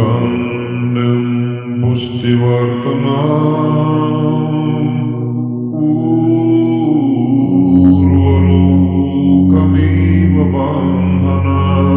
gandem pustivartanam urvarukamiva bandhanan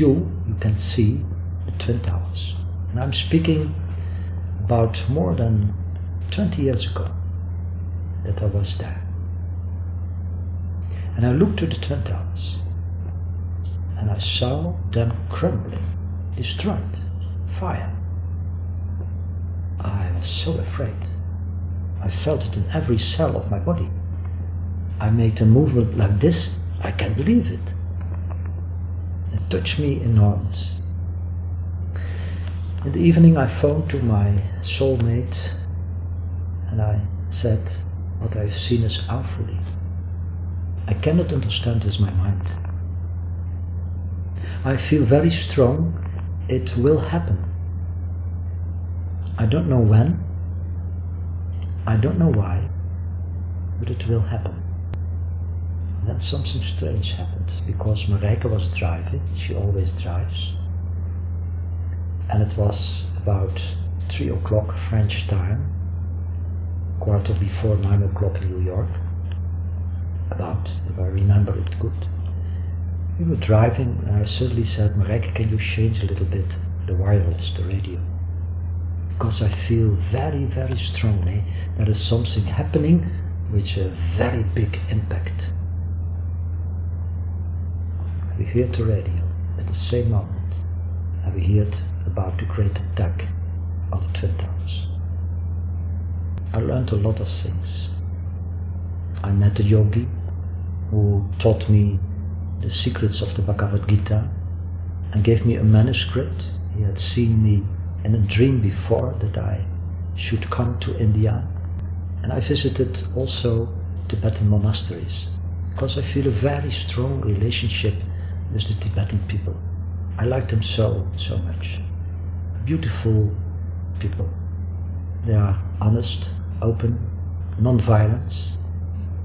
You can see the Twin Towers. And I'm speaking about more than 20 years ago that I was there. And I looked to the Twin Towers and I saw them crumbling, destroyed, fire. I was so afraid. I felt it in every cell of my body. I made a movement like this, I can't believe it. It touched me enormous. In the evening I phoned to my soulmate and I said, what I've seen is awfully. I cannot understand with my mind. I feel very strong, it will happen. I don't know when, I don't know why, but it will happen. Then something strange happened, because Marijke was driving, she always drives, and it was about 3 o'clock French time, quarter before 9 o'clock in New York, about, if I remember it good. We were driving and I suddenly said, Marijke, can you change a little bit the wireless, the radio? Because I feel very, very strongly there is something happening with a very big impact. We heard the radio at the same moment, and we heard about the great attack on the Twin Towers. I learned a lot of things. I met a yogi who taught me the secrets of the Bhagavad Gita and gave me a manuscript. He had seen me in a dream before that I should come to India, and I visited also Tibetan monasteries because I feel a very strong relationship with the Tibetan people. I like them so much. Beautiful people. They are honest, open, non-violent,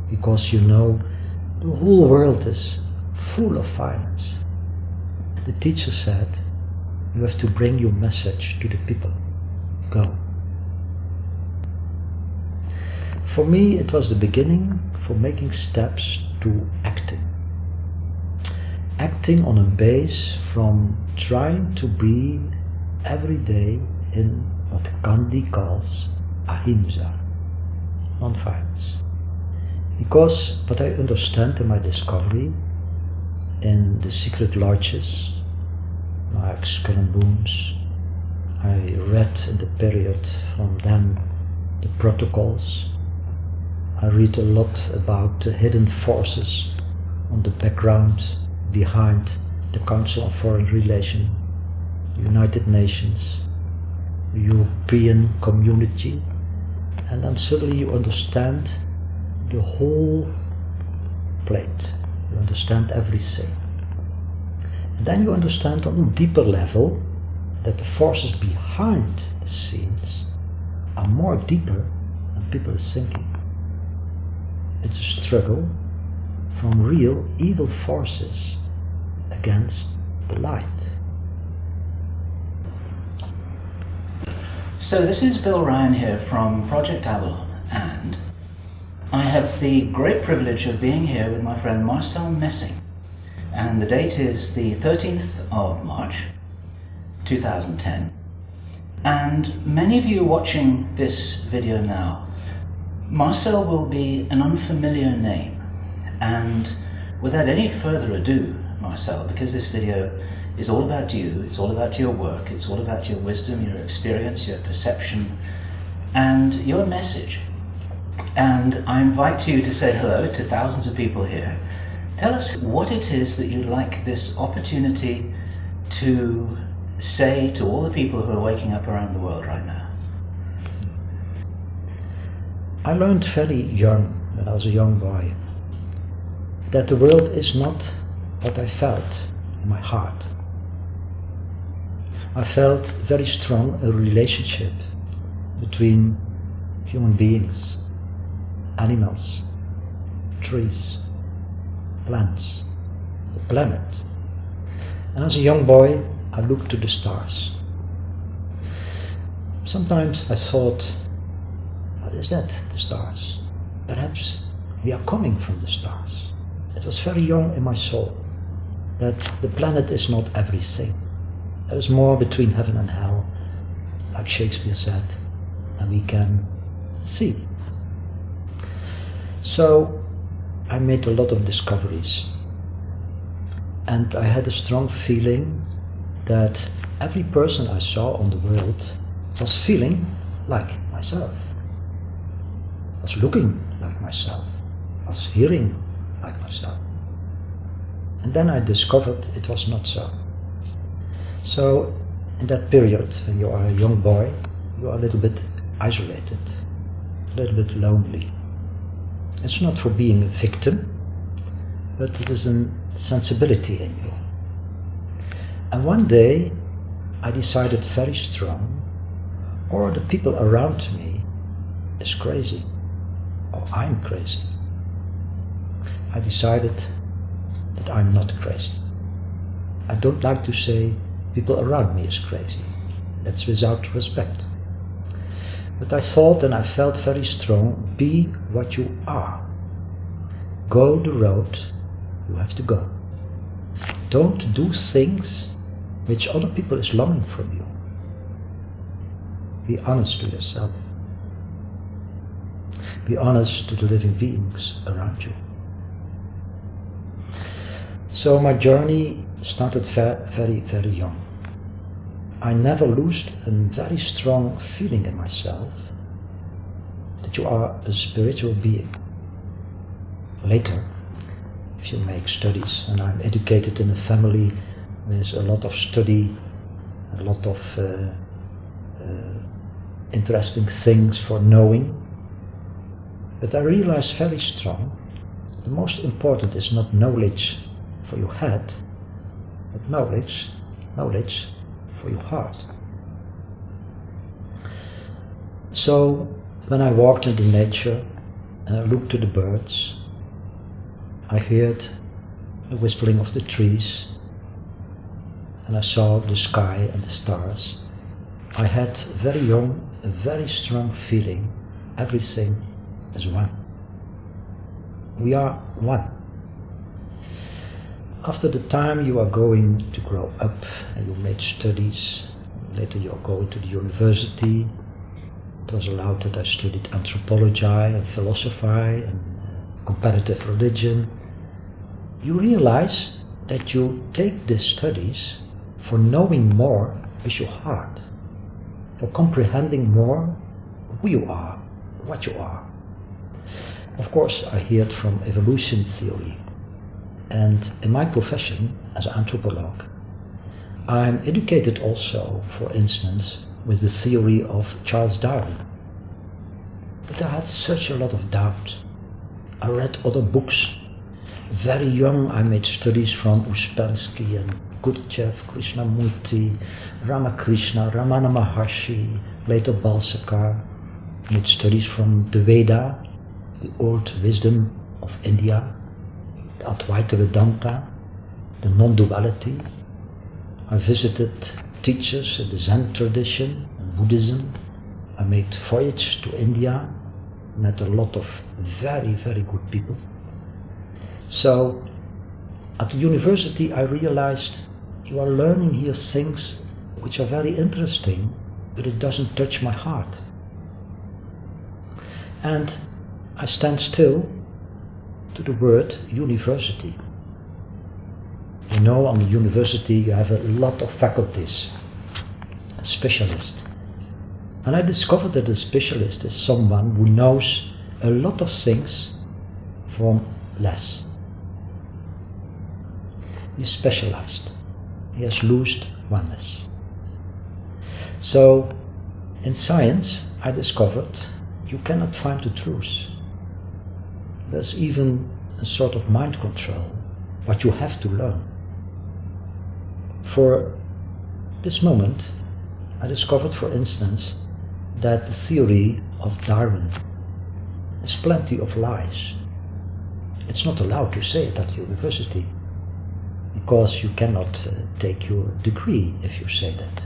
because you know the whole world is full of violence. The teacher said, you have to bring your message to the people. Go. For me it was the beginning for making steps to acting. Acting on a base from trying to be every day in what Gandhi calls ahimsa, non-violence. Because what I understand in my discovery in the secret lodges, like Skull and Bones, I read in the period from then the protocols. I read a lot about the hidden forces on the background behind the Council on Foreign Relations, United Nations, the European Community, and then suddenly you understand the whole plate, you understand everything. And then you understand on a deeper level that the forces behind the scenes are more deeper than people are thinking. It's a struggle from real evil forces against the light. So this is Bill Ryan here from Project Avalon, and I have the great privilege of being here with my friend Marcel Messing, and the date is the 13th of March 2010, and many of you watching this video now, Marcel will be an unfamiliar name, and without any further ado, Marcel, because this video is all about you, it's all about your work, it's all about your wisdom, your experience, your perception, and your message. And I invite you to say hello to thousands of people here. Tell us what it is that you'd like this opportunity to say to all the people who are waking up around the world right now. I learned very young, when I was a young boy, that the world is not what I felt in my heart. I felt very strong a relationship between human beings, animals, trees, plants, the planet. And as a young boy, I looked to the stars. Sometimes I thought, what is that, the stars? Perhaps we are coming from the stars. It was very young in my soul that the planet is not everything. There is more between heaven and hell, like Shakespeare said, and we can see. So I made a lot of discoveries, and I had a strong feeling that every person I saw on the world was feeling like myself, was looking like myself, was hearing like myself. And then I discovered it was not so. So in that period, when you are a young boy, you are a little bit isolated, a little bit lonely. It's not for being a victim, but it is a sensibility in you. And one day I decided very strong, or the people around me is crazy, or I'm crazy. I decided that I'm not crazy. I don't like to say people around me is crazy. That's without respect. But I thought and I felt very strong, be what you are. Go the road you have to go. Don't do things which other people is longing from you. Be honest to yourself. Be honest to the living beings around you. So my journey started very, very young. I never lost a very strong feeling in myself that you are a spiritual being. Later, if you make studies, and I'm educated in a family with a lot of study, a lot of interesting things for knowing, but I realized very strong, the most important is not knowledge for your head, but knowledge for your heart. So when I walked into nature and I looked to the birds, I heard the whispering of the trees, and I saw the sky and the stars. I had very young, a very strong feeling, everything is one. We are one. After the time you are going to grow up and you made studies, later you are going to the university. It was allowed that I studied anthropology and philosophy and comparative religion. You realize that you take these studies for knowing more with your heart, for comprehending more who you are, what you are. Of course, I heard from evolution theory. And in my profession as an anthropologist, I'm educated also, for instance, with the theory of Charles Darwin. But I had such a lot of doubt. I read other books. Very young I made studies from Uspensky and Gurdjieff, Krishnamurti, Ramakrishna, Ramana Maharshi, later Balsakar. I made studies from the Veda, the old wisdom of India, the Advaita Vedanta, the non-duality. I visited teachers in the Zen tradition and Buddhism. I made voyage to India, met a lot of very, very good people. So at the university I realized you are learning here things which are very interesting, but it doesn't touch my heart. And I stand still to the word university. You know, on the university you have a lot of faculties, specialists. And I discovered that a specialist is someone who knows a lot of things from less. He's specialized. He has loosed oneness. So, in science, I discovered you cannot find the truth. There's even a sort of mind control, what you have to learn. For this moment, I discovered, for instance, that the theory of Darwin is plenty of lies. It's not allowed to say it at university, because you cannot take your degree if you say that.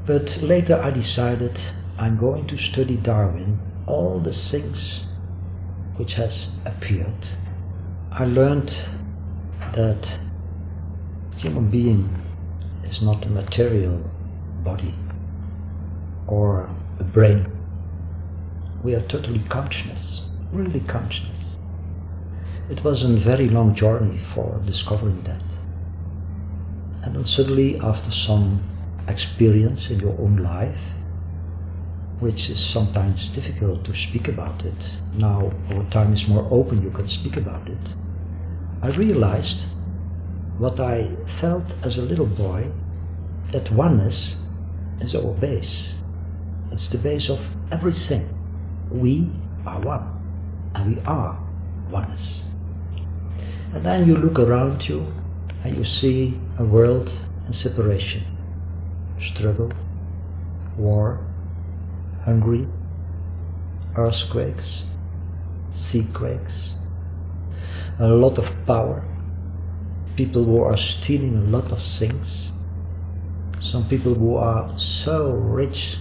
But later I decided I'm going to study Darwin, all the things which has appeared. I learned that human being is not a material body or a brain. We are totally consciousness, really consciousness. It was a very long journey for discovering that. And then suddenly, after some experience in your own life, which is sometimes difficult to speak about it, now our time is more open, you can speak about it, I realized what I felt as a little boy, that oneness is our base. It's the base of everything. We are one, and we are oneness. And then you look around you and you see a world in separation, struggle, war, hungry, earthquakes, seaquakes, a lot of power, people who are stealing a lot of things, some people who are so rich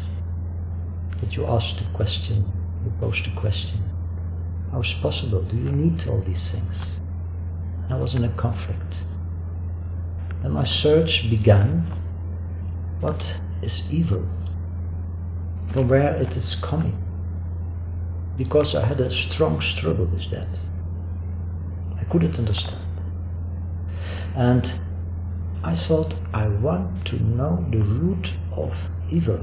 that you ask the question, you pose the question, how is it possible? Do you need all these things? I was in a conflict. And my search began. What is evil? From where it is coming? Because I had a strong struggle with that. I couldn't understand. And I thought, I want to know the root of evil.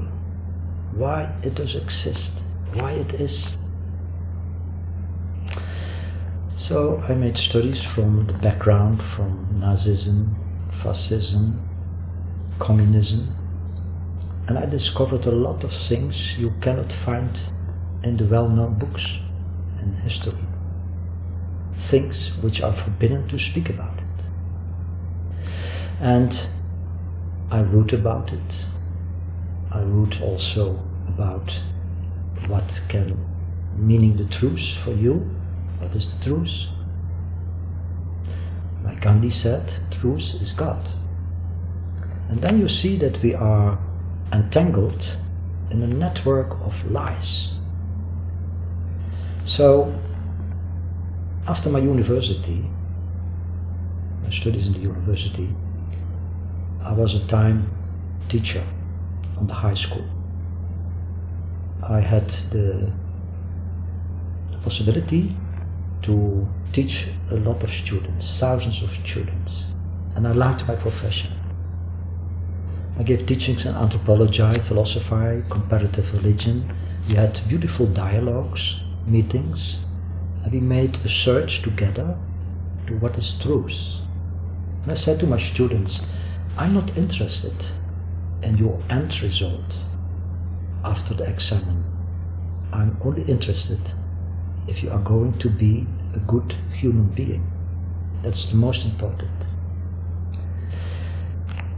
Why it does exist. Why it is. So I made studies from the background, from Nazism, fascism, communism, and I discovered a lot of things you cannot find in the well-known books in history. Things which are forbidden to speak about it. And I wrote about it. I wrote also about what can meaning the truth for you. What is the truth? Like Gandhi said, truth is God. And then you see that we are entangled in a network of lies. So, after my university, my studies in the university, I was a time teacher on the high school. I had the possibility to teach a lot of students, thousands of students, and I liked my profession. I gave teachings in anthropology, philosophy, comparative religion. We had beautiful dialogues, meetings, and we made a search together to what is truth. And I said to my students, I'm not interested in your end result after the examen. I'm only interested if you are going to be a good human being. That's the most important.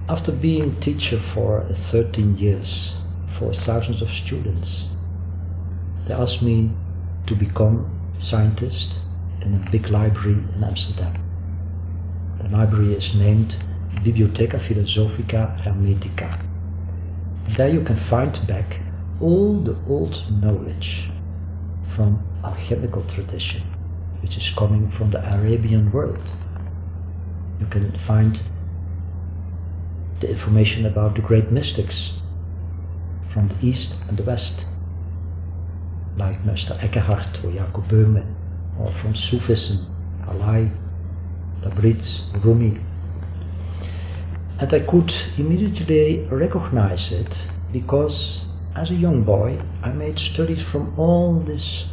After being teacher for 13 years, for thousands of students, they asked me to become scientist in a big library in Amsterdam. The library is named Bibliotheca Philosophica Hermética. There you can find back all the old knowledge from alchemical tradition, which is coming from the Arabian world. You can find the information about the great mystics from the East and the West, like Mr. Eckhart or Jacob Böhme, or from Sufism, Halai, Tabriz, Rumi. And I could immediately recognize it because as a young boy, I made studies from all these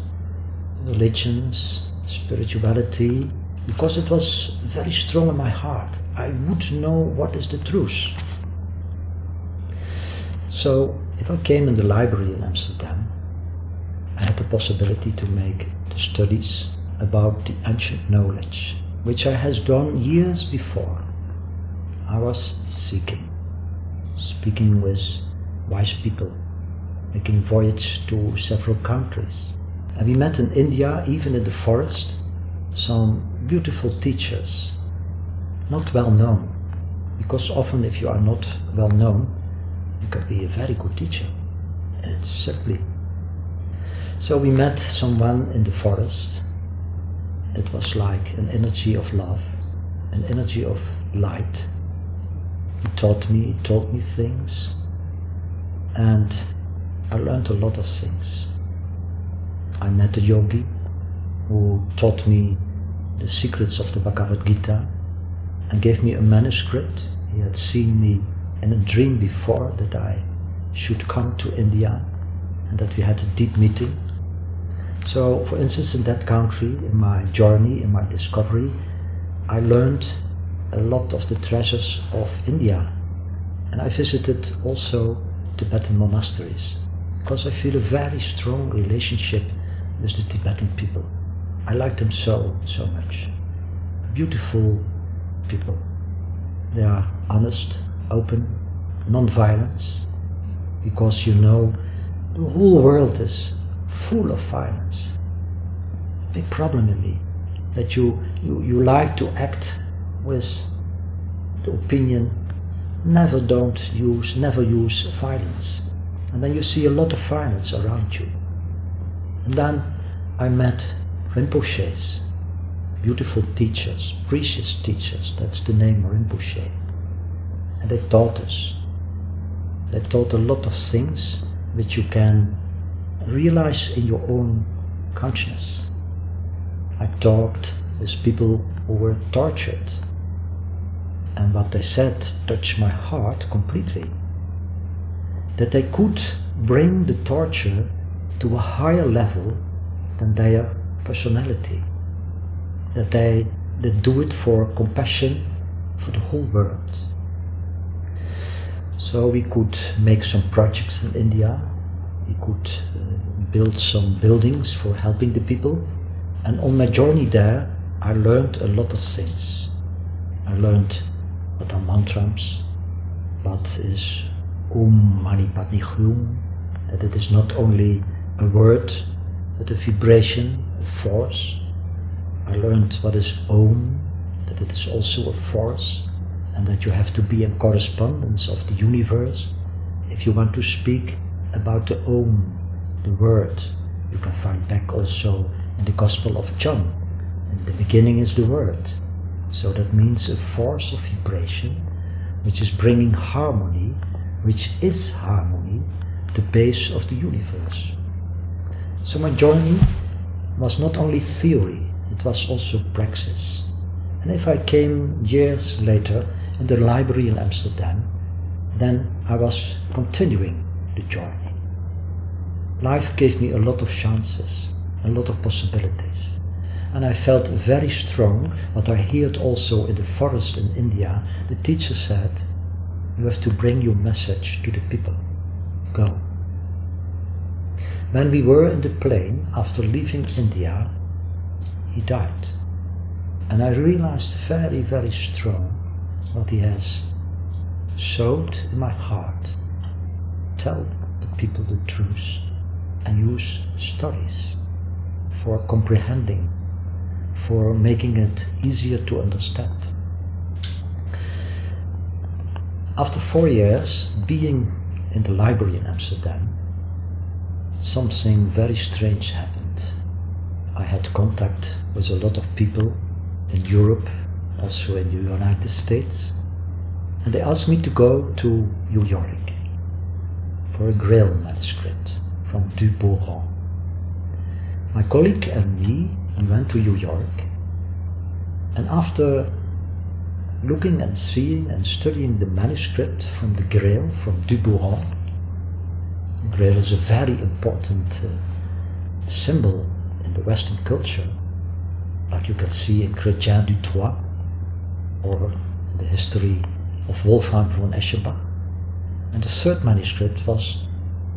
religions, spirituality, because it was very strong in my heart. I would know what is the truth. So, if I came in the library in Amsterdam, I had the possibility to make the studies about the ancient knowledge, which I had done years before. I was seeking, speaking with wise people, making voyages to several countries. And we met in India, even in the forest, some beautiful teachers, not well known, because often if you are not well known, you can be a very good teacher. It's simply. So we met someone in the forest. It was like an energy of love, an energy of light. He told me things, and I learned a lot of things. I met a yogi who taught me the secrets of the Bhagavad Gita and gave me a manuscript. He had seen me in a dream before that I should come to India and that we had a deep meeting. So, for instance, in that country, in my journey, in my discovery, I learned a lot of the treasures of India. And I visited also Tibetan monasteries, because I feel a very strong relationship with the Tibetan people. I like them so much. Beautiful people. They are honest, open, non-violence, because you know the whole world is full of violence. Big problem in me, that you like to act with the opinion, never use violence. And then you see a lot of violence around you. And then I met Rinpoches, beautiful teachers, precious teachers, that's the name, Rinpoche. And they taught us. They taught a lot of things which you can realize in your own consciousness. I talked with people who were tortured, and what they said touched my heart completely. That they could bring the torture to a higher level than their personality. That they do it for compassion for the whole world. So we could make some projects in India. We could build some buildings for helping the people. And on my journey there, I learned a lot of things. I learned what are mantras, what is Mani Padme Hum, that it is not only a word, but a vibration, a force. I learned what is Om, that it is also a force, and that you have to be in correspondence of the universe. If you want to speak about the Om, the word, you can find back also in the Gospel of John. In the beginning is the word. So that means a force of vibration, which is bringing harmony, which is harmony, the base of the universe. So my journey was not only theory, it was also praxis. And if I came years later in the library in Amsterdam, then I was continuing the journey. Life gave me a lot of chances, a lot of possibilities. And I felt very strong, what I heard also in the forest in India. The teacher said, you have to bring your message to the people. Go. When we were in the plane, after leaving India, he died. And I realized very, very strong what he has sowed in my heart. Tell the people the truth and use stories for comprehending, for making it easier to understand. After 4 years being in the library in Amsterdam, something very strange happened. I had contact with a lot of people in Europe, also in the United States, and they asked me to go to New York for a Grail manuscript from Du Bourgon. My colleague and me, we went to New York, and after looking and seeing and studying the manuscript from the Grail from Du Bourgon, The Grail is a very important symbol in the Western culture, like you can see in Chrétien du Troyes, or in the history of Wolfgang von Eschenbach. And the third manuscript was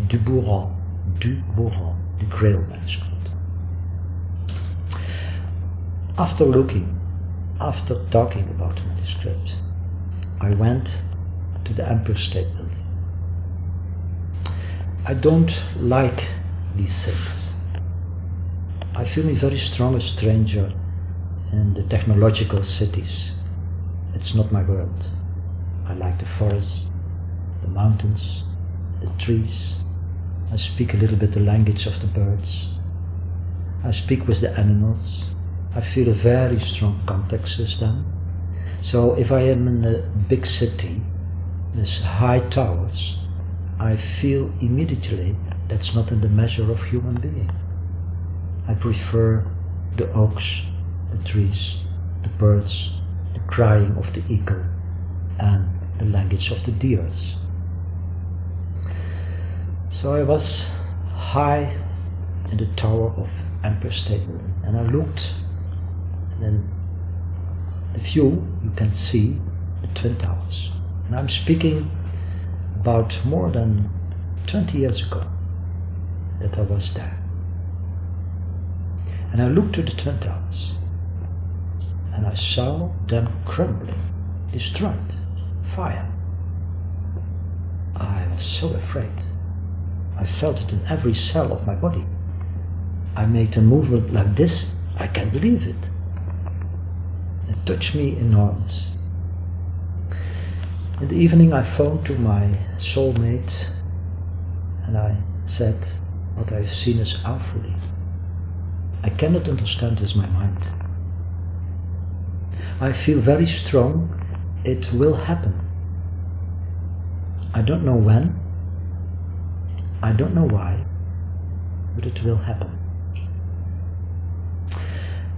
Du Bourron, the Grail manuscript. After talking about the manuscript, I went to the Empire State Building. I don't like these things. I feel me very strong a stranger in the technological cities. It's not my world. I like the forests, the mountains, the trees. I speak a little bit the language of the birds. I speak with the animals. I feel a very strong contact with them. So if I am in a big city with high towers, I feel immediately that's not in the measure of human being. I prefer the oaks, the trees, the birds, the crying of the eagle, and the language of the deers. So I was high in the tower of Empire State Building, and I looked, and in the view you can see the Twin Towers. And I'm speaking about more than 20 years ago that I was there. And I looked to the Twin Towers, and I saw them crumbling, destroyed, fire. I was so afraid. I felt it in every cell of my body. I made a movement like this, I can't believe it. It touched me enormous. In the evening I phoned to my soulmate and I said, what I've seen is awfully. I cannot understand with my mind. I feel very strong, it will happen. I don't know when, I don't know why, but it will happen.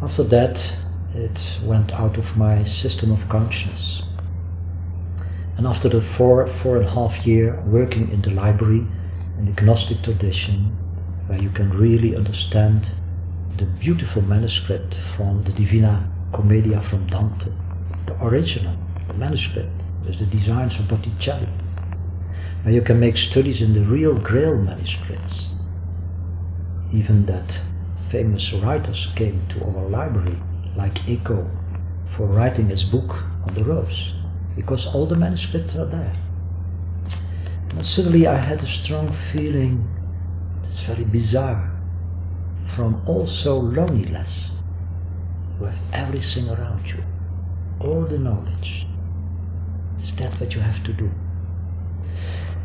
After that, it went out of my system of conscience. And after the four and a half year working in the library, in the Gnostic tradition, where you can really understand the beautiful manuscript from the Divina Commedia from Dante, the original, the manuscript, with the designs of Botticelli, where you can make studies in the real Grail manuscripts. Even that famous writers came to our library, like Eco, for writing his book on the rose, because all the manuscripts are there. And suddenly I had a strong feeling, that's very bizarre, from also loneliness. You have everything around you, all the knowledge. Is that what you have to do?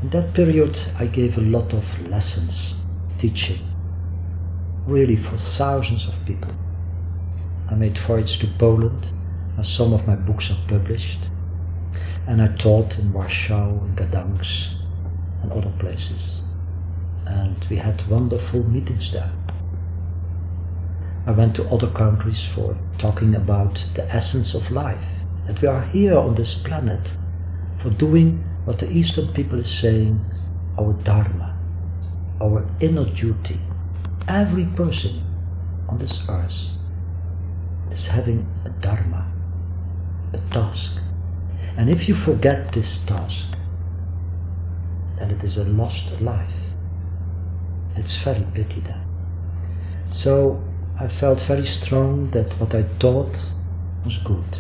In that period I gave a lot of lessons, teaching, really for thousands of people. I made voyages to Poland, and some of my books are published. And I taught in Warsaw, in Gdansk, and other places. And we had wonderful meetings there. I went to other countries for talking about the essence of life. That we are here on this planet for doing what the Eastern people is saying, our Dharma, our inner duty. Every person on this earth is having a Dharma, a task. And if you forget this task, then it is a lost life. It's very pity then. So I felt very strong that what I taught was good.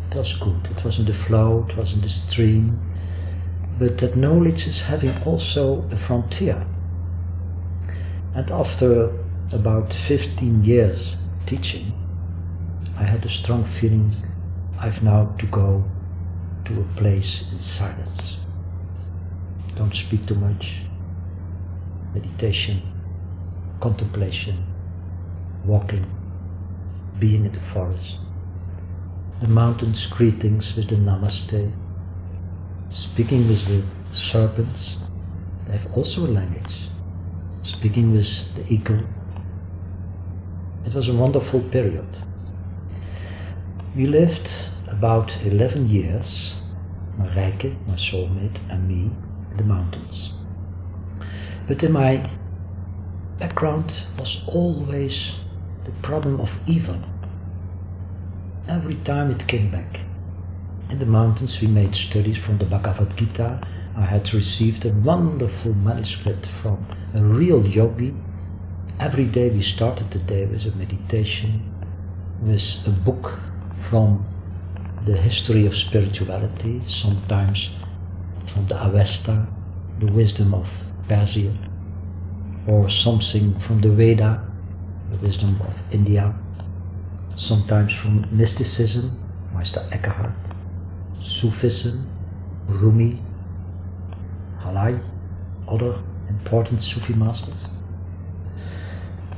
It was good. It was in the flow, it was in the stream. But that knowledge is having also a frontier. And after about 15 years teaching, I had a strong feeling I've now to go to a place in silence. Don't speak too much. Meditation, contemplation, walking, being in the forest. The mountains, greetings with the namaste. Speaking with the serpents, they have also a language. Speaking with the eagle. It was a wonderful period. We lived about 11 years, Marijke, my soulmate, and me, in the mountains. But in my background was always the problem of evil. Every time it came back. In the mountains we made studies from the Bhagavad Gita. I had received a wonderful manuscript from a real yogi. Every day we started the day with a meditation, with a book from the history of spirituality, sometimes from the Avesta, the wisdom of Persia, or something from the Veda, the wisdom of India, sometimes from mysticism, Meister Eckhart, Sufism, Rumi, Halai, other important Sufi masters.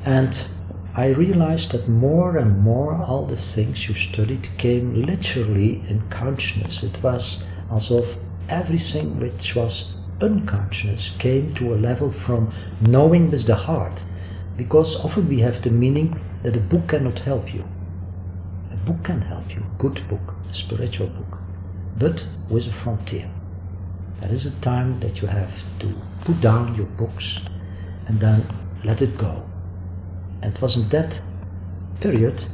And I realized that more and more all the things you studied came literally in consciousness. It was as if everything which was unconscious came to a level from knowing with the heart, because often we have the meaning that a book cannot help you. A book can help you, a good book, a spiritual book, but with a frontier. That is a time that you have to put down your books and then let it go. And it was in that period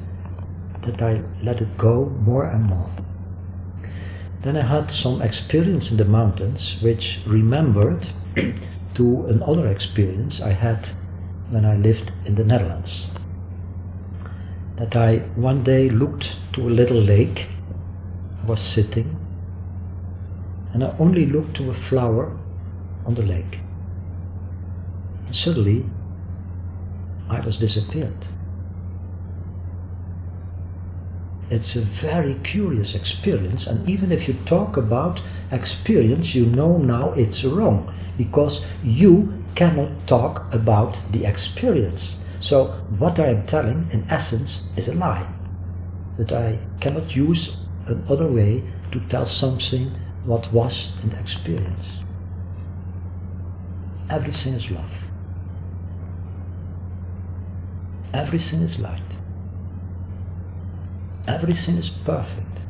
that I let it go more and more. Then I had some experience in the mountains which remembered to another experience I had when I lived in the Netherlands. That I one day looked to a little lake. I was sitting and I only looked to a flower on the lake. And suddenly I was disappeared. It's a very curious experience, and even if you talk about experience, you know now it's wrong, because you cannot talk about the experience. So what I am telling, in essence, is a lie. That I cannot use another way to tell something what was in the experience. Everything is love. Everything is light. Everything is perfect.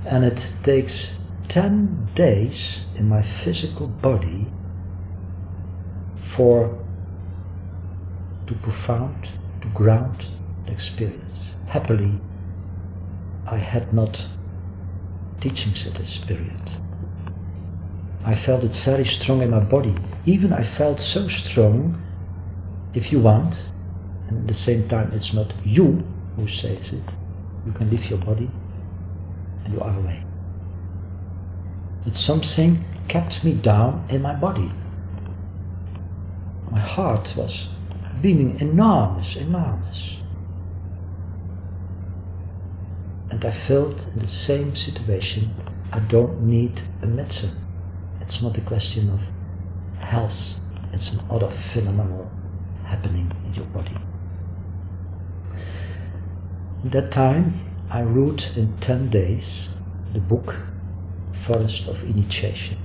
And it takes 10 days in my physical body to ground the experience. Happily, I had not teachings at this period. I felt it very strong in my body. Even I felt so strong, if you want, and at the same time it's not you who says it. You can leave your body and you are away. But something kept me down in my body. My heart was beaming enormous. And I felt in the same situation, I don't need a medicine. It's not a question of health, it's an other phenomenal happening in your body. At that time, I wrote in 10 days the book Forest of Initiation.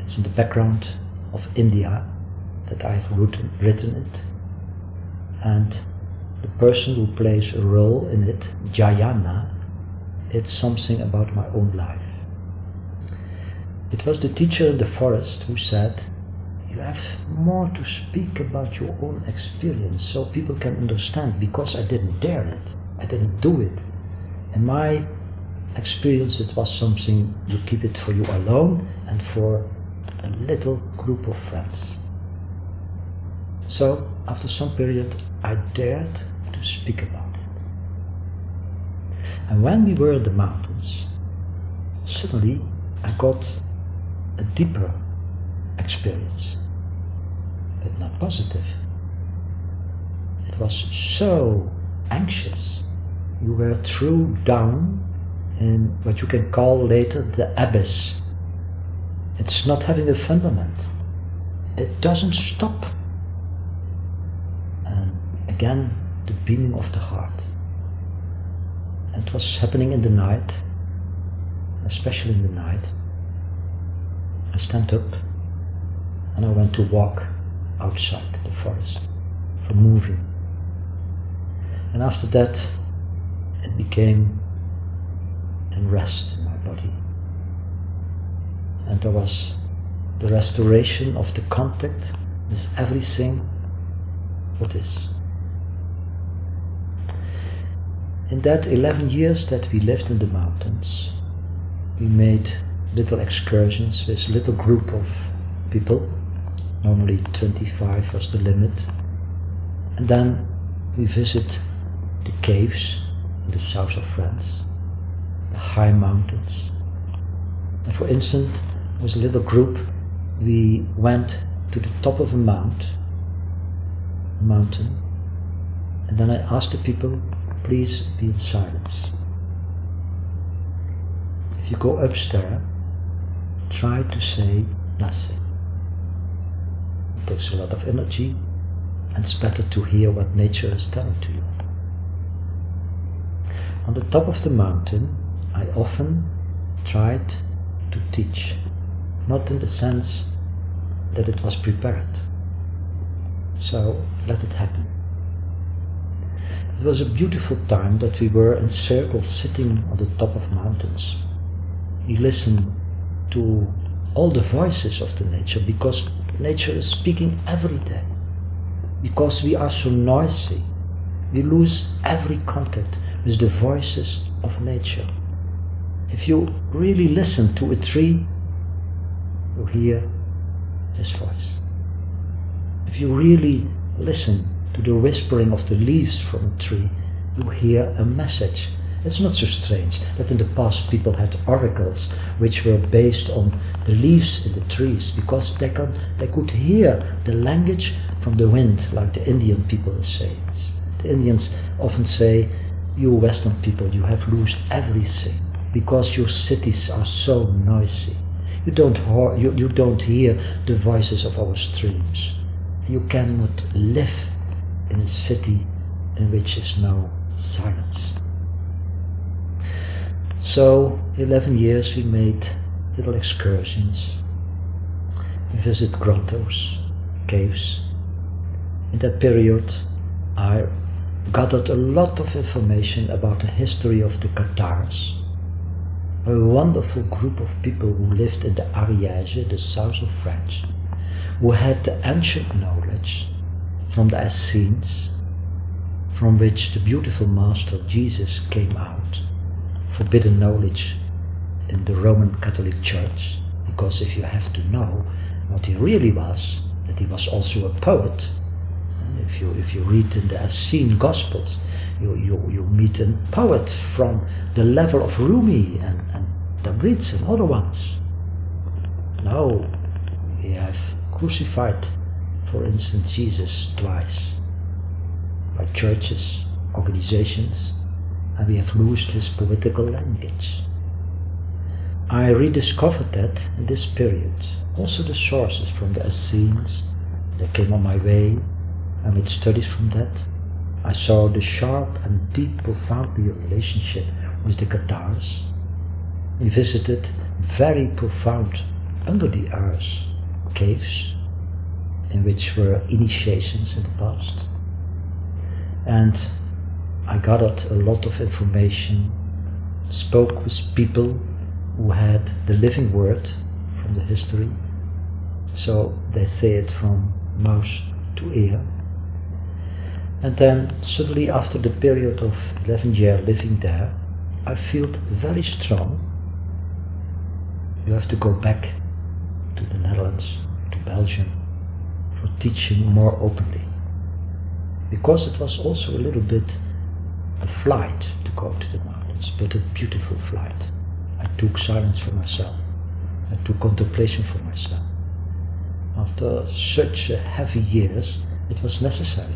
It's in the background of India that I've written it, and the person who plays a role in it, Jayana, it's something about my own life. It was the teacher in the forest who said, you have more to speak about your own experience so people can understand, because I didn't dare it, I didn't do it. In my experience it was something you keep it for you alone and for a little group of friends. So after some period I dared to speak about it. And when we were in the mountains, suddenly I got a deeper experience, but not positive. It was so anxious. You were thrown down in what you can call later the abyss. It's not having a fundament. It doesn't stop. And again, the beaming of the heart. And it was happening in the night, especially in the night. I stand up and I went to walk outside the forest for moving. And after that, it became a rest in my body. And there was the restoration of the contact with everything what is. In that 11 years that we lived in the mountains, we made little excursions with a little group of people. Normally 25 was the limit. And then we visit the caves in the south of France, the high mountains. And for instance, with a little group, we went to the top of a mountain, and then I asked the people, please be in silence. If you go upstairs, try to say nothing. It takes a lot of energy, and it's better to hear what nature is telling to you. On the top of the mountain, I often tried to teach, not in the sense that it was prepared. So let it happen. It was a beautiful time that we were in circles sitting on the top of mountains. We listened to all the voices of the nature, because nature is speaking every day. Because we are so noisy, we lose every contact with the voices of nature. If you really listen to a tree, you hear his voice. If you really listen to the whispering of the leaves from a tree, you hear a message. It's not so strange that in the past people had oracles which were based on the leaves in the trees, because they could hear the language from the wind, like the Indian people say it. The Indians often say, you Western people, you have lost everything because your cities are so noisy. You don't hear the voices of our streams. You cannot live in a city in which is no silence. So 11 years we made little excursions. We visit grottos, caves. In that period I gathered a lot of information about the history of the Cathares, a wonderful group of people who lived in the Ariège, the south of France, who had the ancient knowledge from the Essenes, from which the beautiful Master Jesus came out. Forbidden knowledge in the Roman Catholic Church, because if you have to know what he really was, that he was also a poet. And if you read in the Essene Gospels, you meet a poet from the level of Rumi and Tabriz and other ones. No, we have crucified, for instance, Jesus twice by churches, organizations, and we have lost his political language. I rediscovered that in this period. Also the sources from the Essenes that came on my way. I made studies from that. I saw the sharp and deep, profound relationship with the Cathares. We visited very profound, under the earth, caves in which were initiations in the past. And I gathered a lot of information, spoke with people who had the living word from the history, so they say it from mouth to ear. And then suddenly, after the period of 11 years living there, I felt very strong. You have to go back to the Netherlands, to Belgium, for teaching more openly. Because it was also a little bit a flight to go to the mountains, but a beautiful flight. I took silence for myself. I took contemplation for myself. After such heavy years, it was necessary.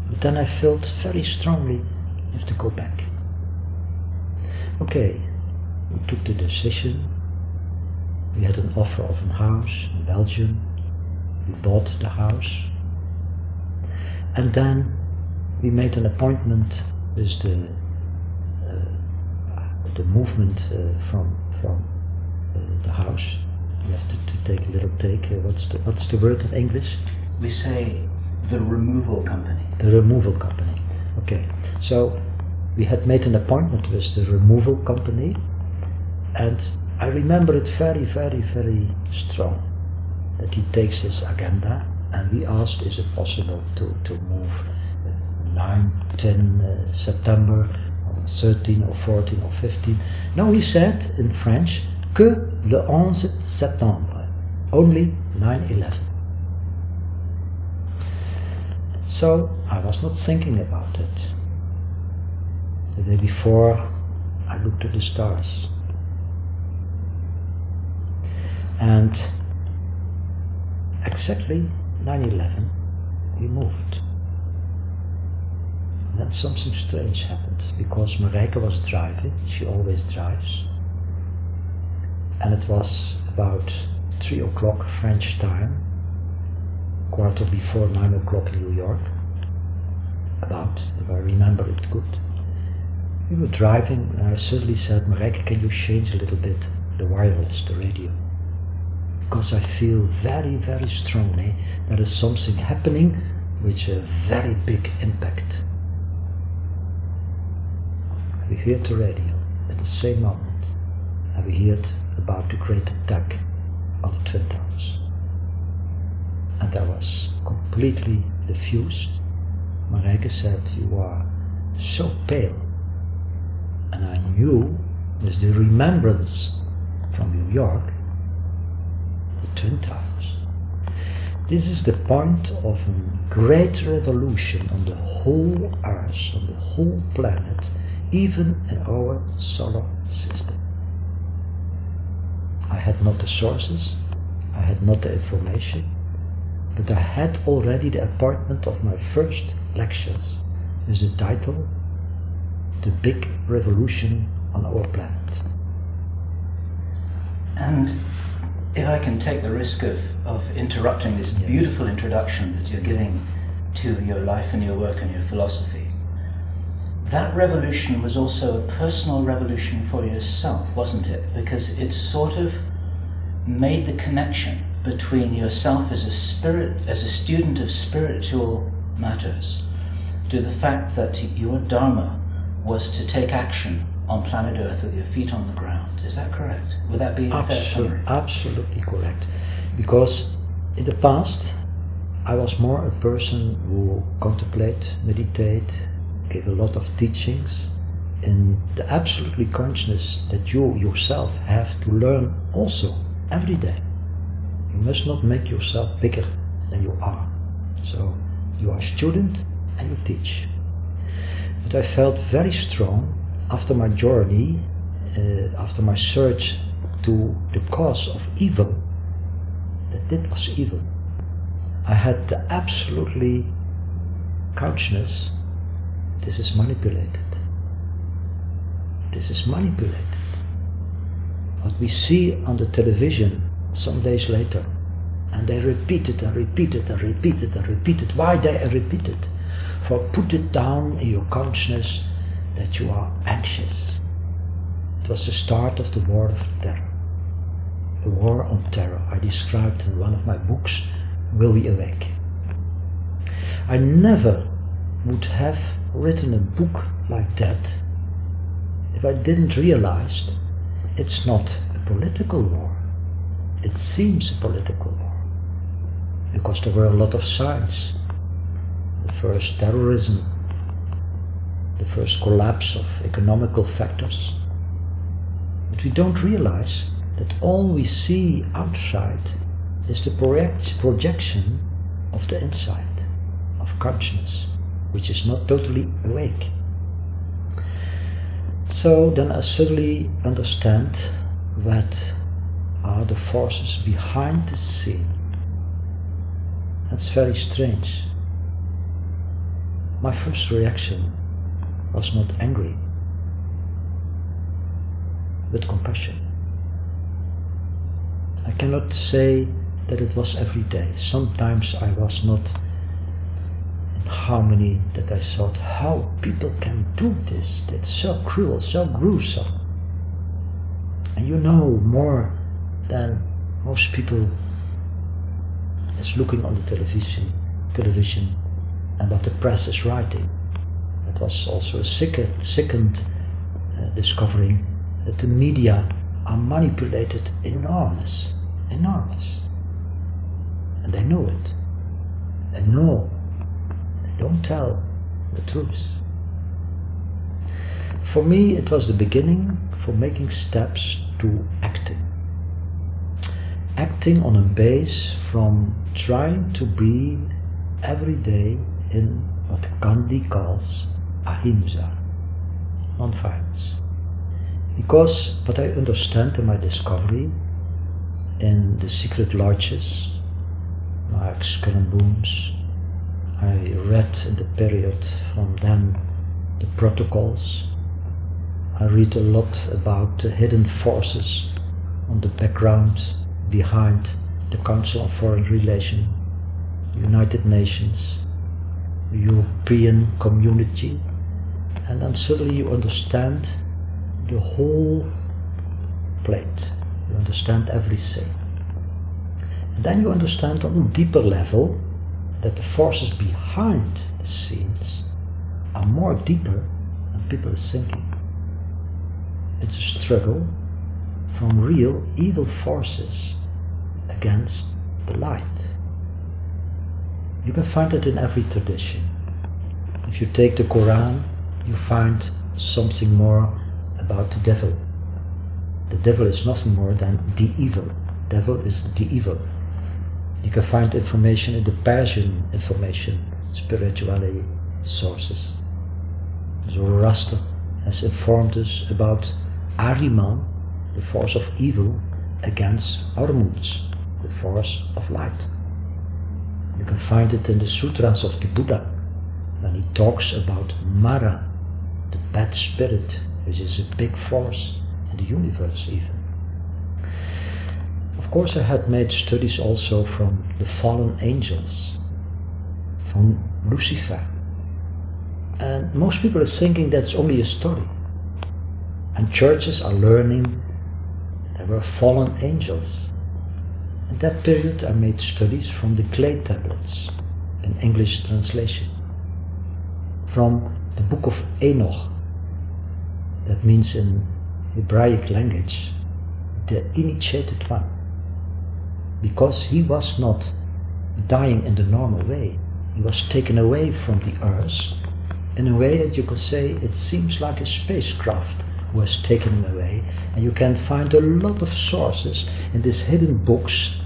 But then I felt very strongly, you have to go back. Okay, we took the decision. We had an offer of a house in Belgium. We bought the house. And then we made an appointment with the movement from the house. You have to take a little take. What's the word in English? We say the removal company. The removal company. Okay. So we had made an appointment with the removal company, and I remember it very, very, very strong that he takes this agenda, and we asked, is it possible to move 9, 10 September, or 13 or 14 or 15. No, he said in French, que le 11 septembre, only 9/11. So I was not thinking about it. The day before, I looked at the stars. And exactly 9/11, we moved. And then something strange happened, because Marijke was driving, she always drives. And it was about 3 o'clock French time, quarter before 9 o'clock in New York, about, if I remember it good. We were driving, and I suddenly said, Marijke, can you change a little bit the wireless, the radio? Because I feel very, very strongly there is something happening with a very big impact. We heard the radio at the same moment, and we heard about the great attack on the Twin Towers. And I was completely diffused. Marijke said, you are so pale. And I knew, with the remembrance from New York, the Twin Towers. This is the point of a great revolution on the whole Earth, on the whole planet, even in our solar system. I had not the sources, I had not the information, but I had already the appointment of my first lectures with the title, The Big Revolution on Our Planet. And if I can take the risk of interrupting this beautiful introduction that you're giving to your life and your work and your philosophy, that revolution was also a personal revolution for yourself, wasn't it? Because it sort of made the connection between yourself as a student of spiritual matters, to the fact that your dharma was to take action on planet Earth with your feet on the ground. Is that correct? Would that be a fair summary? Absolutely correct. Because in the past, I was more a person who contemplate, meditate, gave a lot of teachings in the absolutely consciousness that you yourself have to learn also every day. You must not make yourself bigger than you are. So you are a student and you teach. But I felt very strong after my journey, after my search to the cause of evil, that it was evil. I had the absolutely consciousness, this is manipulated. This is manipulated. What we see on the television some days later, and they repeat it and repeat it and repeat it and repeat it. Why they repeat it? For put it down in your consciousness that you are anxious. It was the start of the war of terror. The war on terror I described in one of my books, Will We Awake? I never would have written a book like that if I didn't realize it's not a political war. It seems a political war because there were a lot of signs. The first terrorism, the first collapse of economical factors. But we don't realize that all we see outside is the projection of the inside, of consciousness, which is not totally awake. So then I suddenly understand what are the forces behind the scene. That's very strange. My first reaction was not angry, but compassion. I cannot say that it was every day. Sometimes I was not in harmony, that I thought how people can do this. It's so cruel, so gruesome. And you know more than most people is looking on the television and what the press is writing. It was also a second discovering that the media are manipulated enormous. And they know it. They know. They don't tell the truth. For me, it was the beginning for making steps to acting. Acting on a base from trying to be every day in what Gandhi calls ahimsa, non-violence. Because what I understand in my discovery, in the secret lodges, like Skull and Bones, I read in the period from then the protocols. I read a lot about the hidden forces on the background behind the Council on Foreign Relations, the United Nations, the European Community, and then suddenly you understand the whole plate. You understand everything. And then you understand on a deeper level that the forces behind the scenes are more deeper than people are thinking. It's a struggle from real evil forces against the light. You can find it in every tradition. If you take the Quran, you find something more about the devil. The devil is nothing more than the evil. Devil is the evil. You can find information in the Persian information, spirituality sources. Zoroaster has informed us about Ahriman, the force of evil, against Hormuz, the force of light. You can find it in the sutras of the Buddha, when he talks about Mara, the bad spirit, which is a big force in the universe even. Of course, I had made studies also from the fallen angels, from Lucifer. And most people are thinking that's only a story. And churches are learning there were fallen angels. In that period I made studies from the clay tablets, in English translation. From the book of Enoch, that means in Hebraic language, the initiated one. Because he was not dying in the normal way. He was taken away from the earth in a way that you could say it seems like a spacecraft was taken him away, and you can find a lot of sources in these hidden books,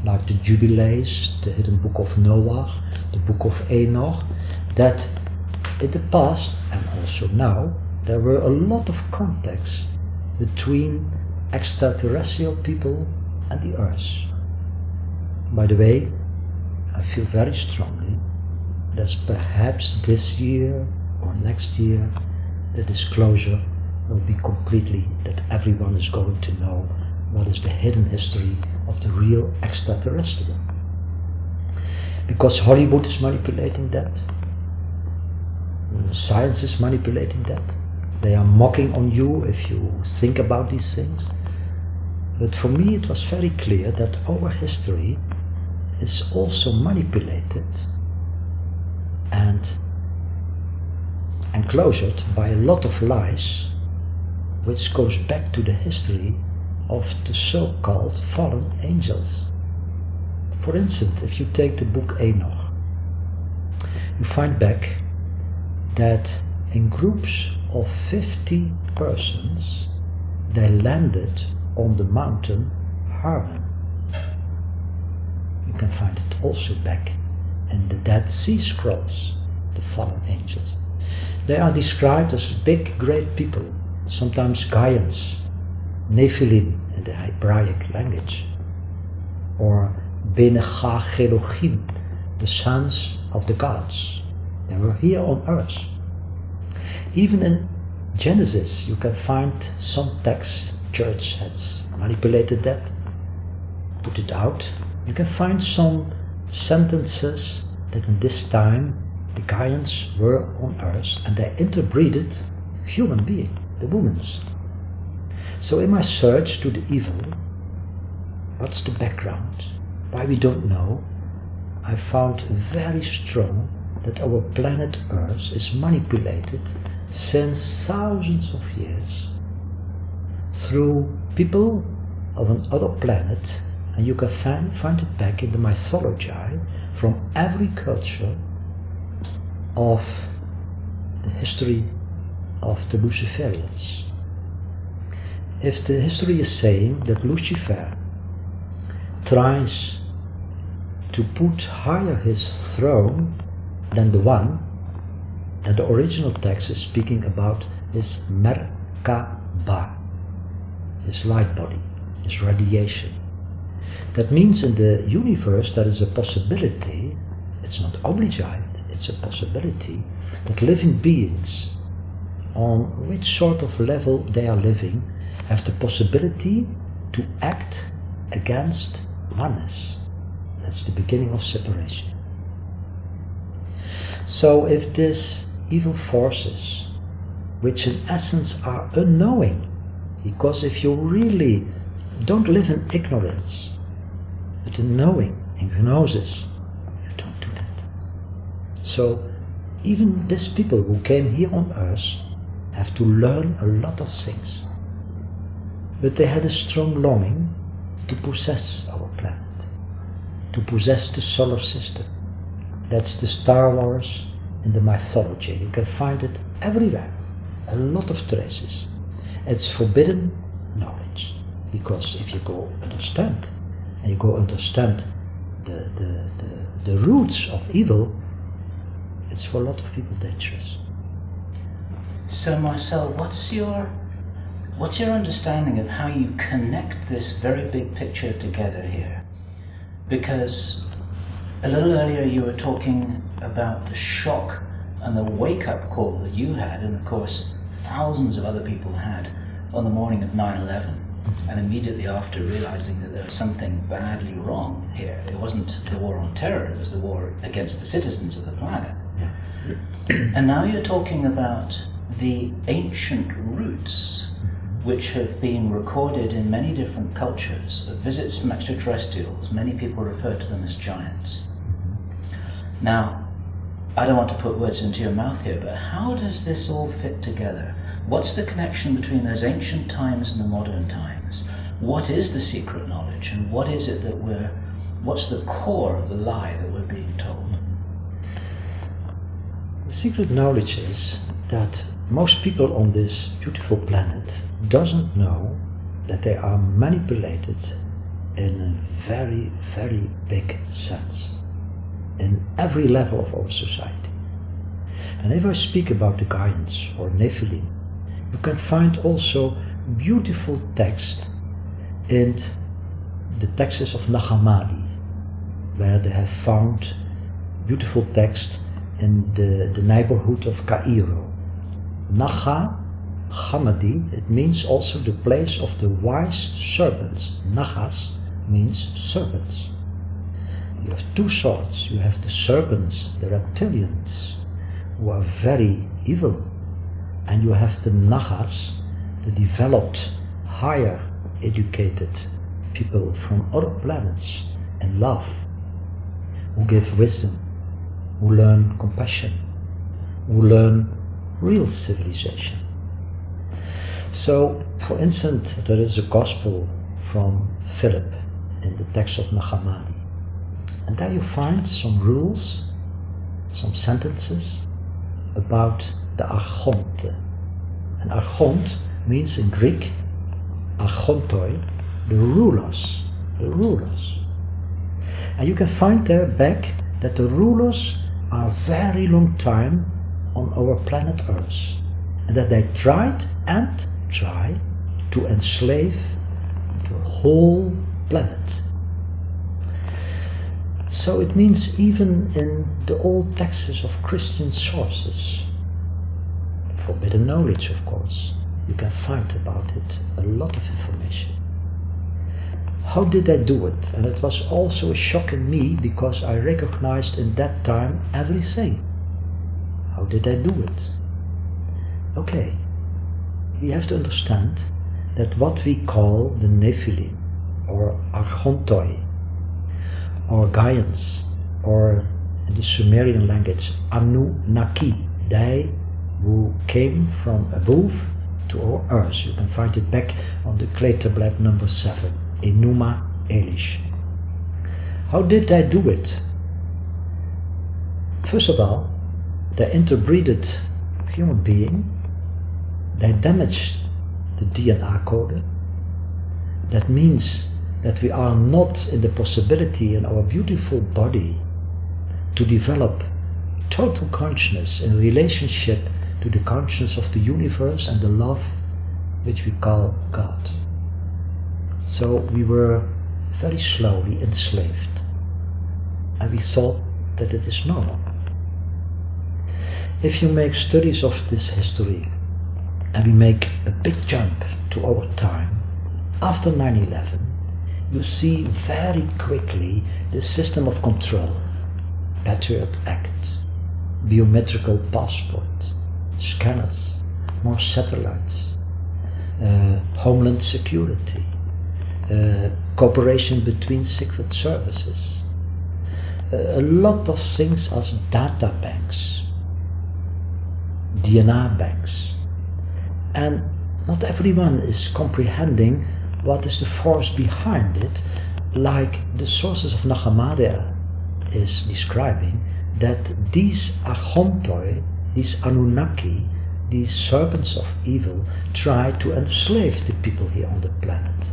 like the Jubilees, the hidden book of Noah, the book of Enoch, that in the past and also now there were a lot of contacts between extraterrestrial people and the earth. By the way, I feel very strongly that perhaps this year or next year the disclosure will be completely, that everyone is going to know what is the hidden history of the real extraterrestrial. Because Hollywood is manipulating that, science is manipulating that, they are mocking on you if you think about these things. But for me it was very clear that our history is also manipulated and enclosed by a lot of lies, which goes back to the history of the so-called fallen angels. For instance, if you take the book Enoch, you find back that in groups of 50 persons they landed on the mountain Hermon. You can find it also back in the Dead Sea Scrolls, the fallen angels. They are described as big, great people, sometimes giants, Nephilim in the Hebraic language, or Bene Elohim, the sons of the gods. They were here on earth. Even in Genesis you can find some texts, church has manipulated that, put it out. You can find some sentences that in this time the giants were on earth and they interbreeded human being, the women's. So in my search to the evil, what's the background, why we don't know, I found very strong that our planet Earth is manipulated since thousands of years through people of another planet, and you can find it back in the mythology from every culture of the history of the Luciferians. If the history is saying that Lucifer tries to put higher his throne than the one, and the original text is speaking about his Merkaba, his light body, his radiation. That means in the universe there is a possibility, it's not obligate, it's a possibility that living beings, on which sort of level they are living, have the possibility to act against oneness. That's the beginning of separation. So if these evil forces, which in essence are unknowing, because if you really don't live in ignorance, but in knowing, in gnosis, you don't do that. So even these people who came here on earth have to learn a lot of things. But they had a strong longing to possess our planet, to possess the solar system. That's the Star Wars in the mythology. You can find it everywhere, a lot of traces. It's forbidden knowledge, because if you go understand, and you go understand the roots of evil, it's for a lot of people dangerous. So Marcel, what's your understanding of how you connect this very big picture together here? Because a little earlier you were talking about the shock and the wake-up call that you had, and of course thousands of other people had, on the morning of 9/11, and immediately after realizing that there was something badly wrong here. It wasn't the war on terror, it was the war against the citizens of the planet. And now you're talking about the ancient roots which have been recorded in many different cultures of visits from extraterrestrials. Many people refer to them as giants. Now, I don't want to put words into your mouth here, but how does this all fit together? What's the connection between those ancient times and the modern times? What is the secret knowledge, and what is it that what's the core of the lie that we're being told? The secret knowledge is that most people on this beautiful planet doesn't know that they are manipulated in a very, very big sense, in every level of our society. And if I speak about the giants or Nephilim, you can find also beautiful text in the texts of Nag Hammadi, where they have found beautiful text in the neighborhood of Cairo. Nag Hammadi, it means also the place of the wise serpents. Nagas means serpents. You have two sorts. You have the serpents, the reptilians, who are very evil, and you have the Nagas, the developed, higher educated people from other planets and love, who give wisdom, who learn compassion, who learn real civilization. So, for instance, there is a gospel from Philip in the text of Nag Hammadi, and there you find some rules, some sentences about the archonte. And archont means in Greek, archontoi, the rulers, the rulers. And you can find there back that the rulers are a very long time on our planet Earth, and that they tried and try to enslave the whole planet. So it means even in the old texts of Christian sources, forbidden knowledge of course, you can find about it a lot of information. How did they do it? And it was also a shock in me, because I recognized in that time everything. How did they do it? Okay, we have to understand that what we call the Nephilim, or Archontoi, or Giants, or in the Sumerian language Anunnaki, they who came from above to our earth. You can find it back on the clay tablet number 7, Enuma Elish. How did they do it? First of all, they interbreeded human being. They damaged the DNA code. That means that we are not in the possibility in our beautiful body to develop total consciousness in relationship to the consciousness of the universe and the love which we call God. So we were very slowly enslaved, and we thought that it is normal. If you make studies of this history, and we make a big jump to our time, after 9/11, you see very quickly the system of control, Patriot Act, biometrical passport, scanners, more satellites, homeland security, cooperation between secret services, a lot of things as data banks, DNA banks, and not everyone is comprehending what is the force behind it, like the sources of Nag Hammadi is describing, that these Archontoi, these Anunnaki, these serpents of evil, try to enslave the people here on the planet.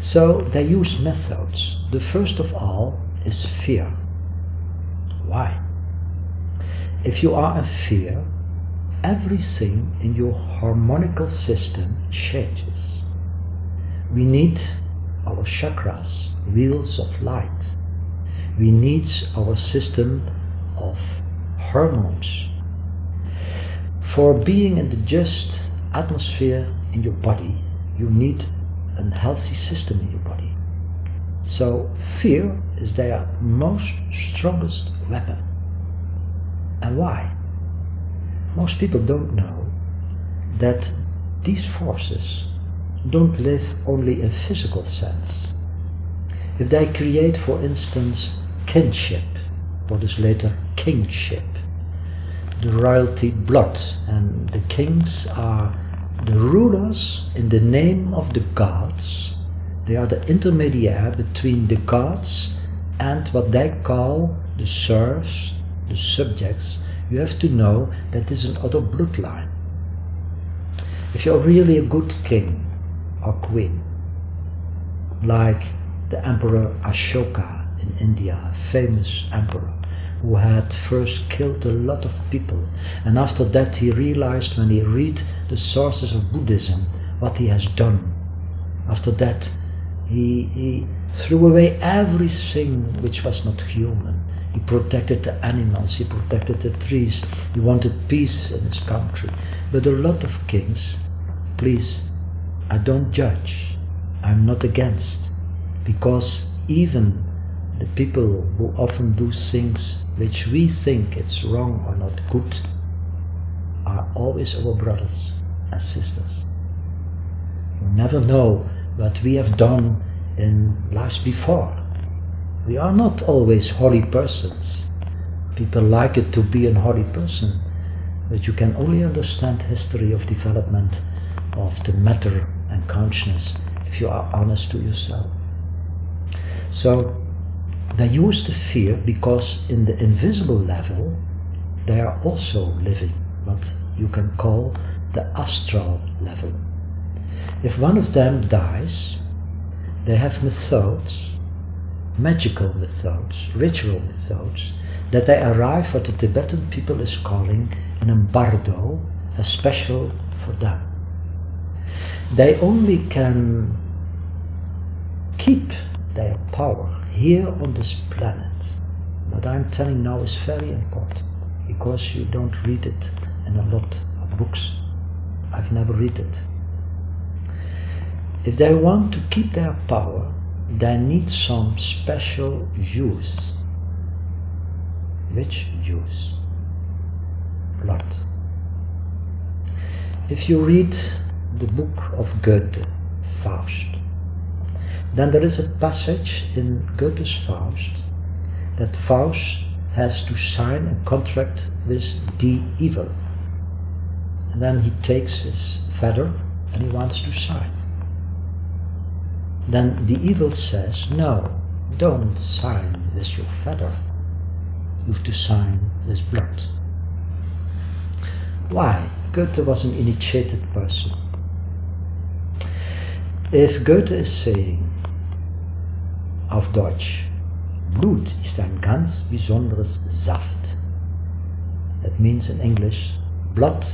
So they use methods. The first of all is fear. Why? If you are in fear, everything in your harmonical system changes. We need our chakras, wheels of light. We need our system of hormones. For being in the just atmosphere in your body, you need a healthy system in your body. So fear is their most strongest weapon. And why? Most people don't know that these forces don't live only in physical sense. If they create, for instance, kinship, what is later kingship, the royalty blood, and the kings are the rulers in the name of the gods. They are the intermediary between the gods and what they call the serfs, the subjects. You have to know that this is another bloodline. If you're really a good king or queen, like the Emperor Ashoka in India, a famous emperor, who had first killed a lot of people, and after that he realized, when he read the sources of Buddhism, what he has done. After that he threw away everything which was not human. He protected the animals, he protected the trees, he wanted peace in his country. But a lot of kings, please, I don't judge, I'm not against, because even the people who often do things which we think it's wrong or not good are always our brothers and sisters. You never know what we have done in lives before. We are not always holy persons. People like it to be a holy person, but you can only understand history of development of the matter and consciousness if you are honest to yourself. So they use the fear because in the invisible level they are also living what you can call the astral level. If one of them dies, they have methods, magical methods, ritual methods, that they arrive what the Tibetan people is calling an bardo, a special for them. They only can keep their power here on this planet. What I'm telling now is very important, because you don't read it in a lot of books. I've never read it. If they want to keep their power, they need some special juice. Which juice? Blood. If you read the book of Goethe, Faust, then there is a passage in Goethe's Faust that Faust has to sign a contract with the evil. And then he takes his feather and he wants to sign. Then the evil says, no, don't sign with your feather. You have to sign with blood. Why? Goethe was an initiated person. If Goethe is saying, auf Deutsch, Blut ist ein ganz besonderes Saft. That means in English, blood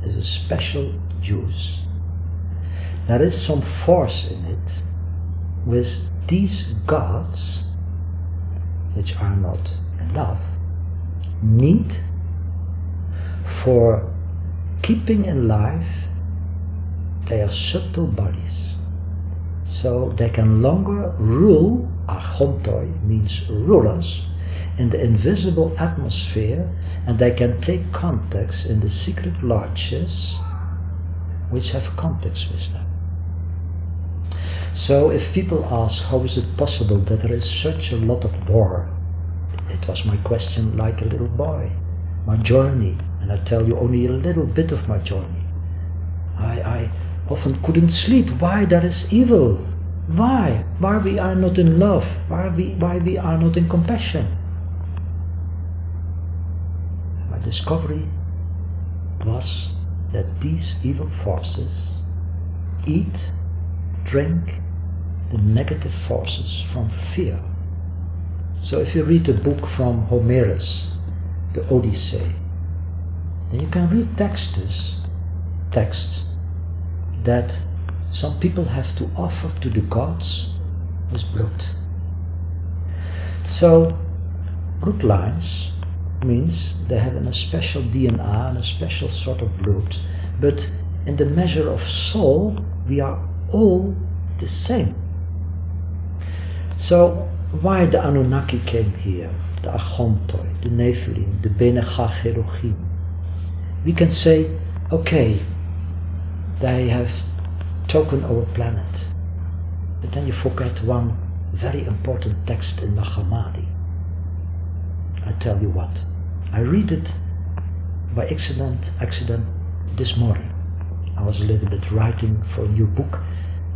is a special juice. There is some force in it with these gods, which are not in love, need for keeping in life their subtle bodies, so they can longer rule, archontoi means rulers, in the invisible atmosphere, and they can take contacts in the secret lodges which have contacts with them. So if people ask how is it possible that there is such a lot of war, it was my question like a little boy, my journey, and I tell you only a little bit of my journey. I often couldn't sleep. Why there is evil? Why? Why we are not in love? Why we are not in compassion? And my discovery was that these evil forces eat, drink the negative forces from fear. So if you read the book from Homerus, the Odyssey, then you can read texts that some people have to offer to the gods with blood. So bloodlines means they have a special DNA and a special sort of blood, but in the measure of soul we are all the same. So why the Anunnaki came here, the Archontoi, the Nephilim, the Bene Chacherochim? We can say, okay, they have taken our planet, but then you forget one very important text in Nag Hammadi. I tell you what, I read it by accident this morning. I was a little bit writing for a new book,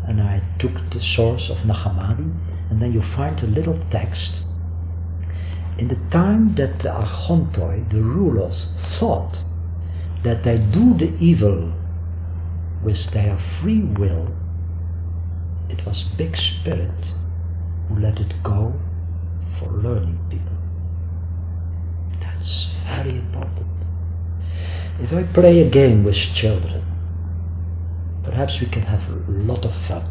and I took the source of Nag Hammadi, and then you find a little text. In the time that the Archontoi, the rulers, thought that they do the evil with their free will, it was Big Spirit who let it go for learning people. That's very important. If I play a game with children, perhaps we can have a lot of fun.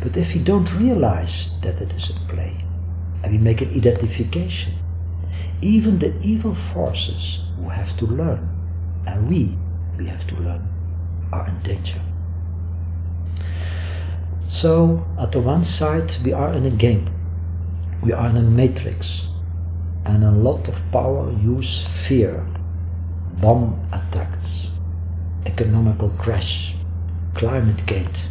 But if we don't realize that it is a play, and we make an identification, even the evil forces who have to learn, and we have to learn, are in danger. So, at the one side, we are in a game, we are in a matrix, and a lot of power use fear, bomb attacks, economical crash, climate gate.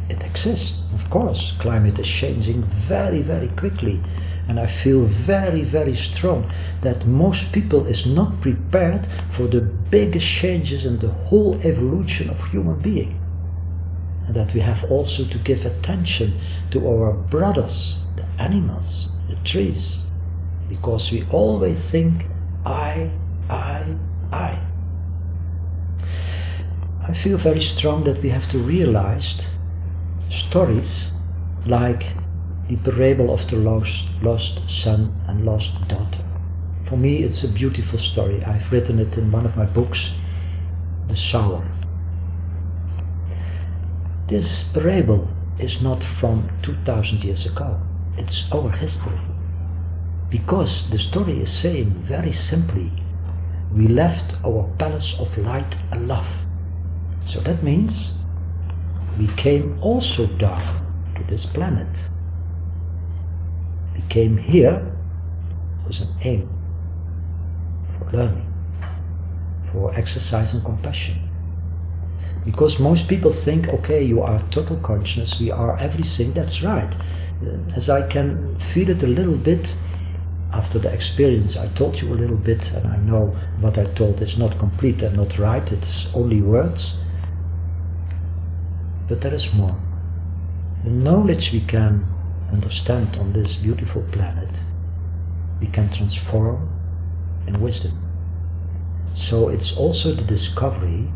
It exists, of course. Climate is changing very, very quickly, and I feel very, very strong that most people is not prepared for the biggest changes in the whole evolution of human being, and that we have also to give attention to our brothers, the animals, the trees, because we always think I feel very strong that we have to realize stories like the parable of the lost son and lost daughter. For me it's a beautiful story. I've written it in one of my books, The Sower. This parable is not from 2000 years ago. It's our history. Because the story is saying very simply, we left our palace of light and love. So that means we came also down to this planet. We came here with an aim for learning, for exercise and compassion. Because most people think, okay, you are total consciousness, we are everything, that's right. As I can feel it a little bit, after the experience I told you a little bit, and I know what I told is not complete and not right, it's only words. But there is more. The knowledge we can understand on this beautiful planet, we can transform in wisdom. So it's also the discovery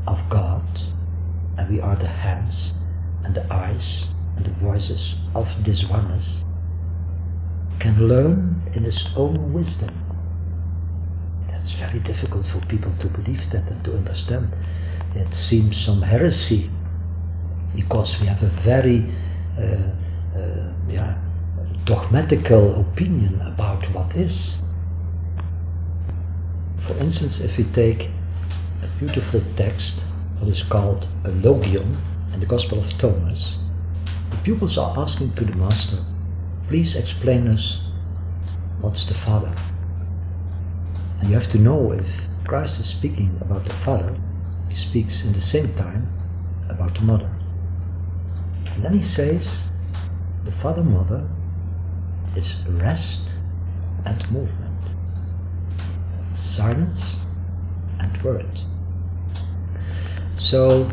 of God, and we are the hands and the eyes and the voices of this oneness, can learn in his own wisdom. That's very difficult for people to believe that and to understand. It seems some heresy, because we have a very dogmatical opinion about what is. For instance, if we take a beautiful text, what is called a logion in the Gospel of Thomas, the pupils are asking to the Master, please explain us what's the Father. And you have to know, if Christ is speaking about the Father, he speaks in the same time about the Mother. And then he says, the Father-Mother is rest and movement, silence and word. So,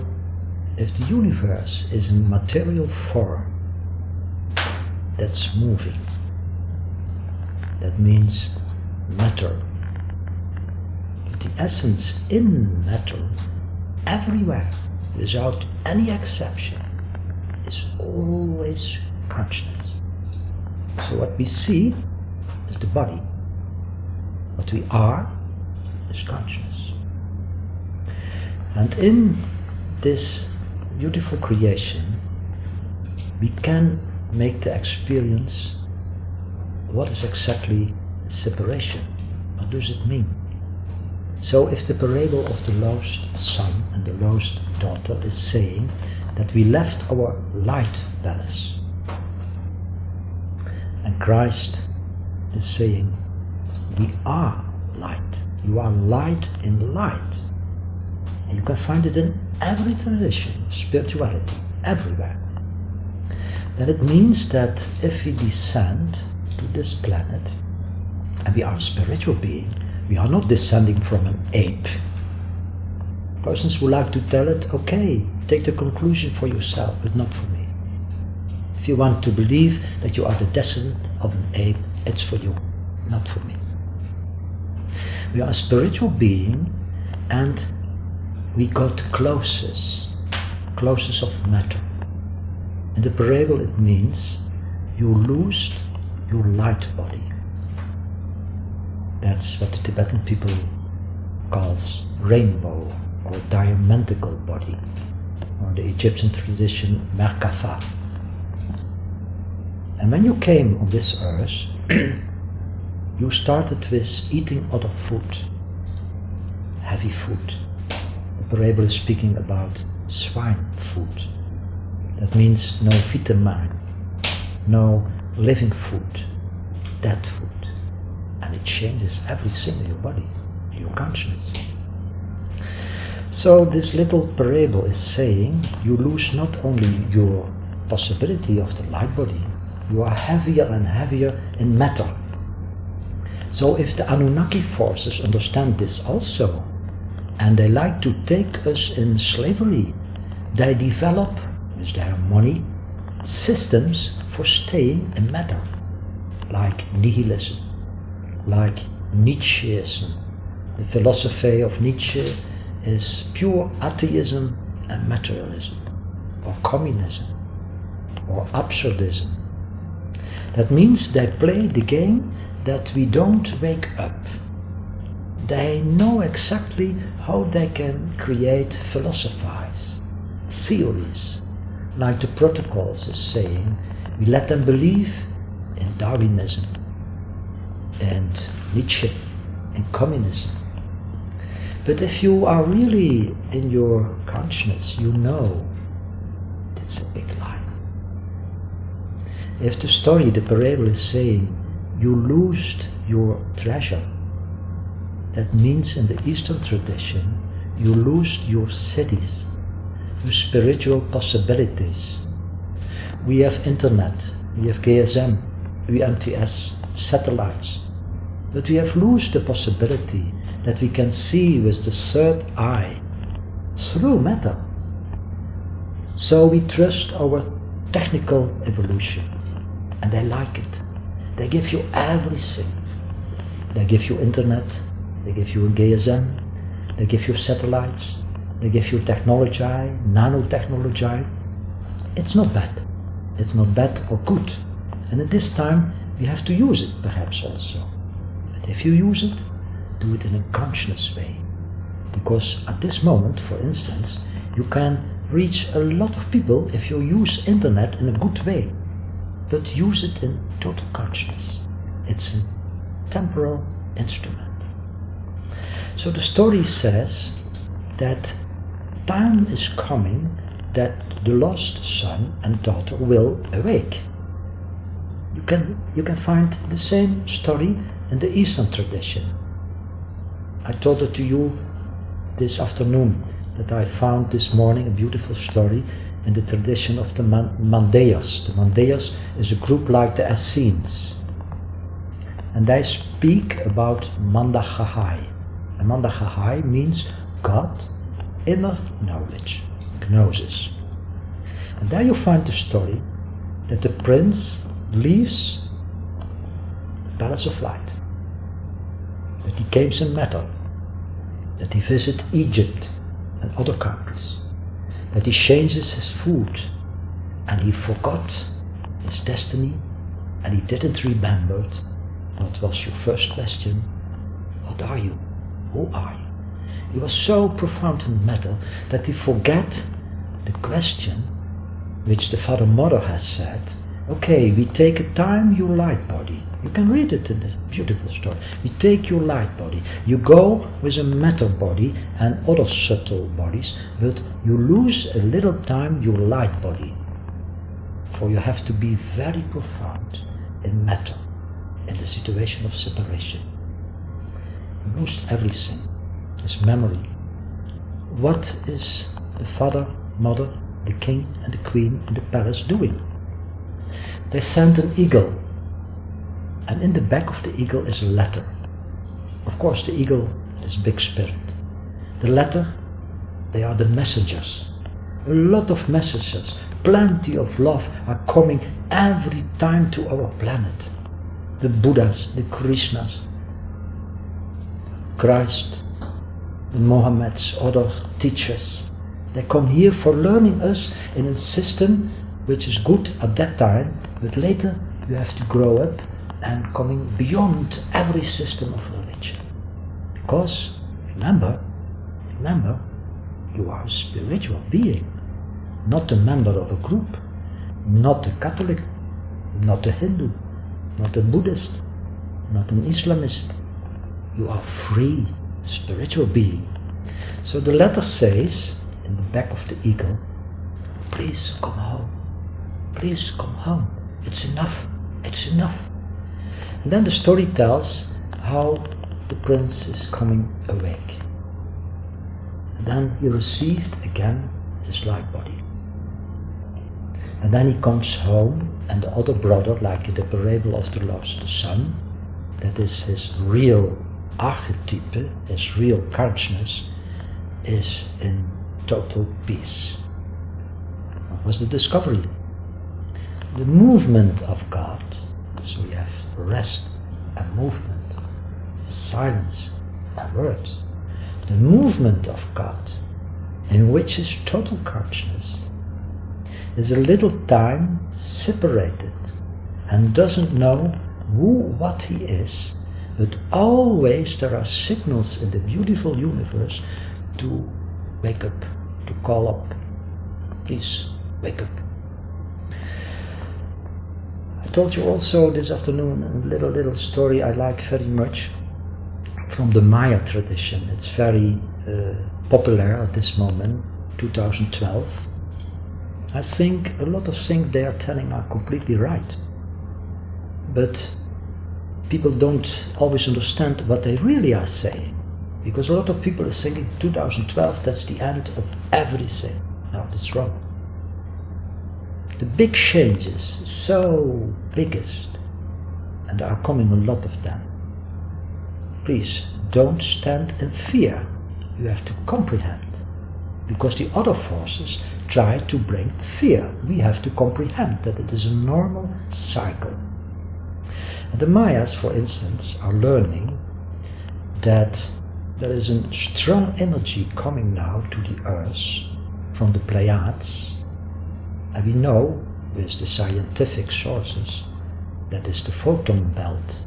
if the universe is in material form that's moving, that means matter. But the essence in matter, everywhere, without any exception, is always consciousness. So what we see is the body. What we are is consciousness. And in this beautiful creation, we can make the experience what is exactly separation. What does it mean? So if the parable of the lost son and the lost daughter is saying that we left our light palace, and Christ is saying we are light. You are light in light. And you can find it in every tradition of spirituality, everywhere. Then it means that if we descend to this planet, and we are a spiritual being, we are not descending from an ape. Persons who like to tell it, okay, take the conclusion for yourself, but not for me. If you want to believe that you are the descendant of an ape, it's for you, not for me. We are a spiritual being, and we got closest of matter. In the parable it means you lost your light body. That's what the Tibetan people calls rainbow or diamantical body, or the Egyptian tradition Merkaba. And when you came on this earth, you started with eating other food, heavy food. The parable is speaking about swine food. That means no vitamin, no living food, dead food. And it changes everything in your body, your consciousness. So this little parable is saying you lose not only your possibility of the light body, you are heavier and heavier in matter. So if the Anunnaki forces understand this also, and they like to take us in slavery, they develop, with their money, systems for staying in matter, like nihilism, like Nietzscheism. The philosophy of Nietzsche is pure atheism and materialism, or communism, or absurdism. That means they play the game that we don't wake up. They know exactly how they can create philosophies, theories, like the Protocols is saying. We let them believe in Darwinism and Nietzsche and communism. But if you are really in your consciousness, you know it's a big lie. If the story, the parable is saying you lost your treasure, that means in the Eastern tradition you lose your cities, your spiritual possibilities. We have internet, we have GSM, UMTS, satellites. But we have lost the possibility that we can see with the third eye through matter. So we trust our technical evolution, and they like it. They give you everything. They give you internet, they give you a GSM, they give you satellites, they give you technology, nanotechnology. It's not bad. It's not bad or good. And at this time we have to use it perhaps also. But if you use it, do it in a conscious way. Because at this moment, for instance, you can reach a lot of people if you use internet in a good way. But use it in total consciousness. It's a temporal instrument. So the story says that time is coming that the lost son and daughter will awake. You can find the same story in the Eastern tradition. I told it to you this afternoon that I found this morning a beautiful story in the tradition of the Mandeus. The Mandeus is a group like the Essenes. And they speak about Mandachahai. And Mandachahai means God, inner knowledge, gnosis. And there you find the story that the prince leaves the Palace of Light, that he comes in matter, that he visits Egypt and other countries, that he changes his food, and he forgot his destiny, and he didn't remember. What was your first question? What are you? Who are you? He was so profound in matter that he forget the question which the Father Mother has said. Okay, we take a time your light body. You can read it in this beautiful story. You take your light body. You go with a matter body and other subtle bodies, but you lose a little time your light body. For you have to be very profound in matter, in the situation of separation. You lose everything. It's memory. What is the father, mother, the king and the queen in the palace doing? They sent an eagle, and in the back of the eagle is a letter. Of course, the eagle is big spirit. The letter, they are the messengers. A lot of messages, plenty of love are coming every time to our planet. The Buddhas, the Krishnas, Christ, the Mohammeds, other teachers. They come here for learning us in a system which is good at that time, but later you have to grow up and coming beyond every system of religion. Because, remember, you are a spiritual being, not a member of a group, not a Catholic, not a Hindu, not a Buddhist, not an Islamist. You are free, spiritual being. So the letter says, in the back of the eagle, please come home. Please come home. It's enough. It's enough. And then the story tells how the prince is coming awake. And then he received again his light body. And then he comes home, and the other brother, like the parable of the lost son, that is his real archetype, his real consciousness, is in total peace. What was the discovery? The movement of God. So we have rest and movement, silence and word. The movement of God, in which is total consciousness, is a little time separated and doesn't know who, what he is, but always there are signals in the beautiful universe to wake up, to call up. Please, wake up. I told you also this afternoon a little story I like very much from the Maya tradition. It's very popular at this moment, 2012. I think a lot of things they are telling are completely right. But people don't always understand what they really are saying. Because a lot of people are thinking 2012, that's the end of everything. No, that's wrong. The big changes, so biggest and there are coming a lot of them. Please don't stand in fear. You have to comprehend, because the other forces try to bring fear. We have to comprehend that it is a normal cycle. And the Mayas, for instance, are learning that there is a strong energy coming now to the earth from the Pleiades, and we know with the scientific sources that is the photon belt.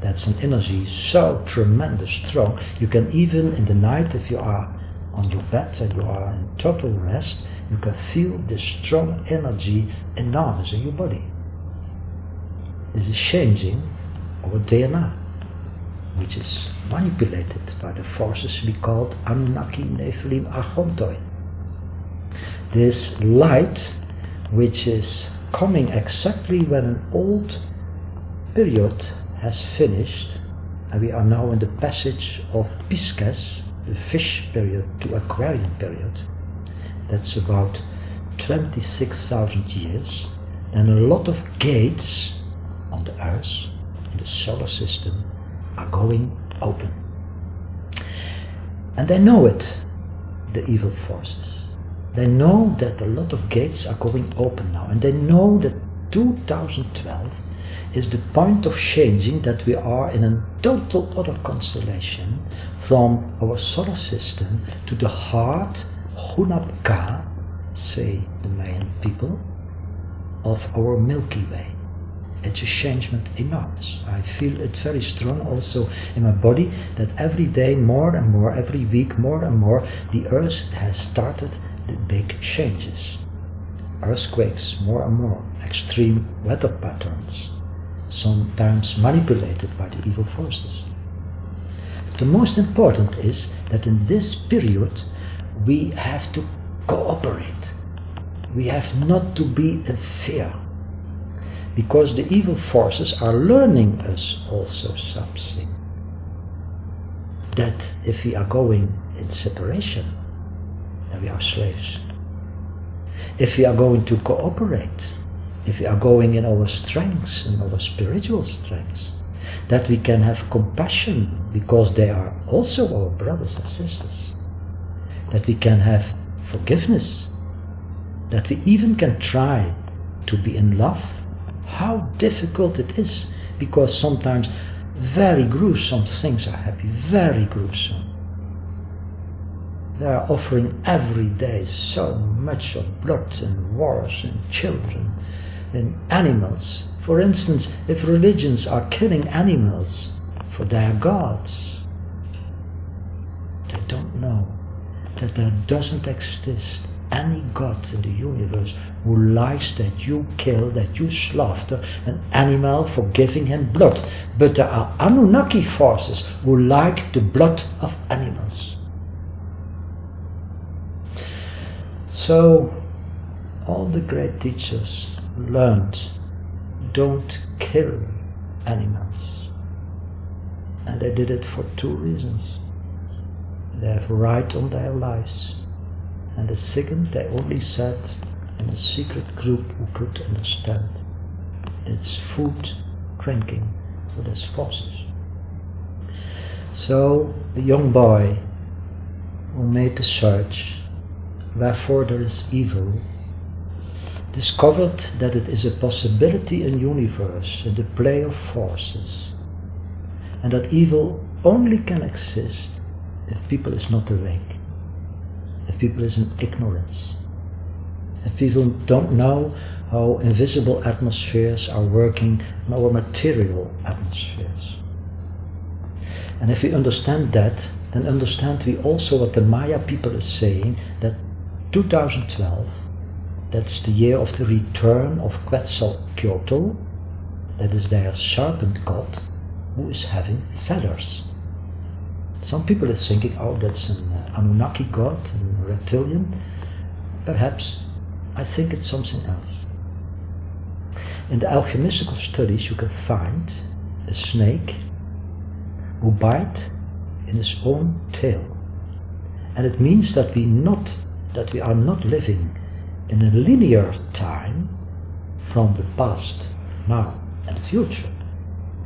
That's an energy so tremendous strong, you can even in the night, if you are on your bed and you are in total rest, you can feel this strong energy enormous in your body. This is changing our DNA, which is manipulated by the forces we called Anunnaki, Nephilim, Archontoi. This light, which is coming exactly when an old period has finished, and we are now in the passage of Pisces, the fish period to Aquarian period. That's about 26,000 years, and a lot of gates on the Earth, in the solar system, are going open. And they know it, the evil forces. They know that a lot of gates are going open now, and they know that 2012 is the point of changing, that we are in a total other constellation from our solar system to the heart, Hunapka, say the Mayan people, of our Milky Way. It's a changement enormous. I feel it very strong also in my body that every day more and more, every week more and more, the earth has started the big changes. Earthquakes more and more, extreme weather patterns, sometimes manipulated by the evil forces. But the most important is that in this period we have to cooperate. We have not to be in fear, because the evil forces are learning us also something. That if we are going in separation, then we are slaves. If we are going to cooperate, if we are going in our strengths and our spiritual strengths, that we can have compassion because they are also our brothers and sisters, that we can have forgiveness, that we even can try to be in love. How difficult it is, because sometimes very gruesome things are happening, very gruesome. They are offering every day so much of blood and wars and children and animals. For instance, if religions are killing animals for their gods, they don't know that there doesn't exist any God in the universe who likes that you kill, that you slaughter an animal for giving him blood. But there are Anunnaki forces who like the blood of animals. So all the great teachers learned, don't kill animals. And they did it for two reasons. They have right on their lives. And the second, they only said in a secret group who could understand, it's food, drinking for these forces. So the young boy who made the search, wherefore there is evil, discovered that it is a possibility in the universe, in the play of forces, and that evil only can exist if people is not awake. If people is in ignorance, if people don't know how invisible atmospheres are working in our material atmospheres. And if we understand that, then understand we also what the Maya people is saying, that 2012, that's the year of the return of Quetzalcoatl, that is their serpent god, who is having feathers. Some people are thinking, oh, that's an Anunnaki god, a reptilian. Perhaps. I think it's something else. In the alchemistical studies you can find a snake who bites in his own tail. And it means that we are not living in a linear time from the past, now and future.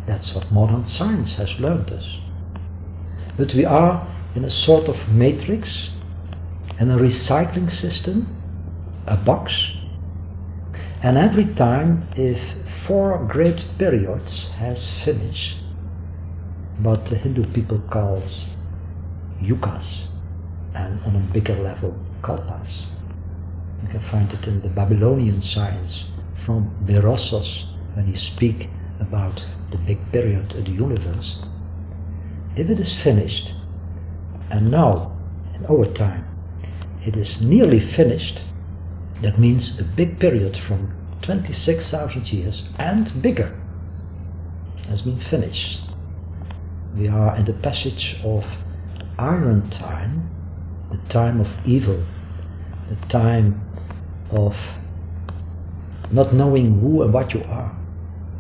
That's what modern science has learned us. But we are in a sort of matrix and a recycling system, a box, and every time if 4 great periods has finished, what the Hindu people calls yugas, and on a bigger level kalpas. You can find it in the Babylonian science from Berossos when he speaks about the big period in the universe. If it is finished, and now in our time it is nearly finished, that means a big period from 26,000 years and bigger has been finished. We are in the passage of Iron Time, the time of evil, the time of not knowing who and what you are,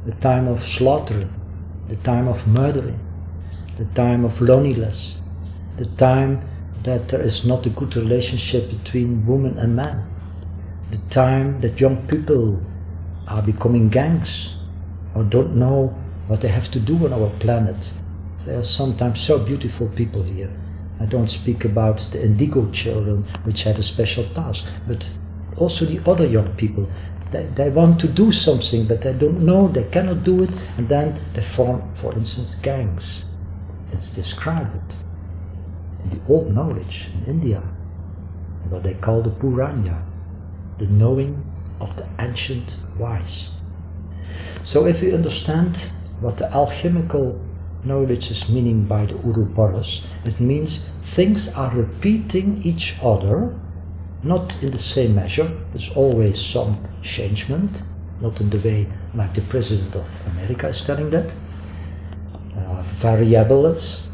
the time of slaughtering, the time of murdering, the time of loneliness, the time that there is not a good relationship between woman and man, the time that young people are becoming gangs or don't know what they have to do on our planet. There are sometimes so beautiful people here. I don't speak about the indigo children which have a special task, but also the other young people. They want to do something, but they don't know, they cannot do it, and then they form, for instance, gangs. It's described in the old knowledge in India, what they call the Purana, the knowing of the ancient wise. So if we understand what the alchemical knowledge is meaning by the Ouroboros, it means things are repeating each other, not in the same measure. There's always some changement, not in the way like the President of America is telling that. Variables.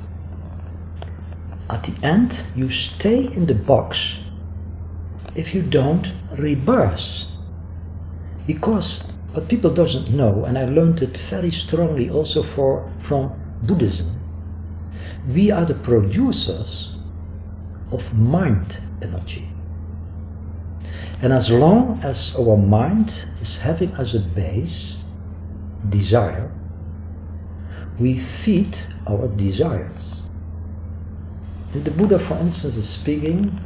At the end, you stay in the box if you don't rebirth. Because what people doesn't know, and I learned it very strongly also from Buddhism, we are the producers of mind energy. And as long as our mind is having as a base desire, we feed our desires. If the Buddha, for instance, is speaking,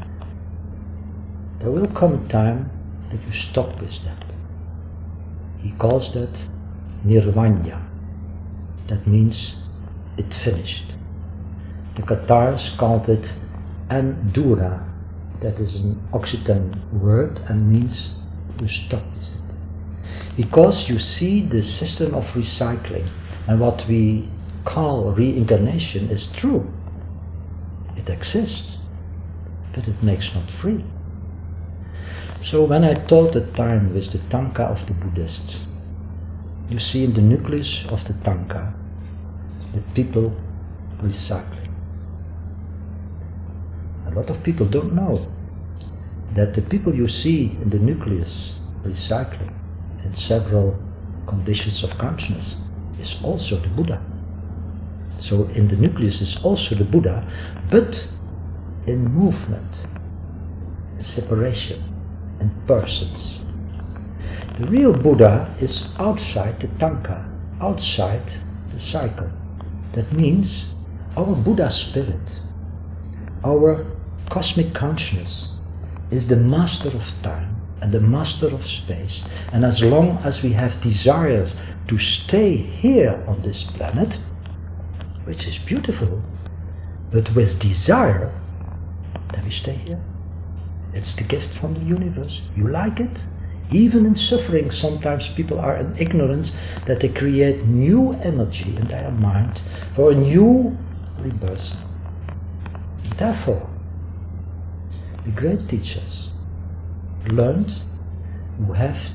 there will come a time that you stop with that. He calls that nirvana. That means it finished. The Cathars called it andura. That is an Occitan word and means you stop with it. Because you see the system of recycling, and what we call reincarnation is true. It exists, but it makes not free. So when I taught the time with the Tanka of the Buddhists, you see in the nucleus of the Tanka the people recycling. A lot of people don't know that the people you see in the nucleus recycling in several conditions of consciousness is also the Buddha. So in the nucleus is also the Buddha, but in movement, in separation, in persons. The real Buddha is outside the Tanka, outside the cycle. That means our Buddha spirit, our cosmic consciousness, is the master of time and the master of space. And as long as we have desires to stay here on this planet, which is beautiful, but with desire, then we stay here. It's the gift from the universe. You like it? Even in suffering, sometimes people are in ignorance that they create new energy in their mind for a new rebirth. Therefore, the great teachers learned you have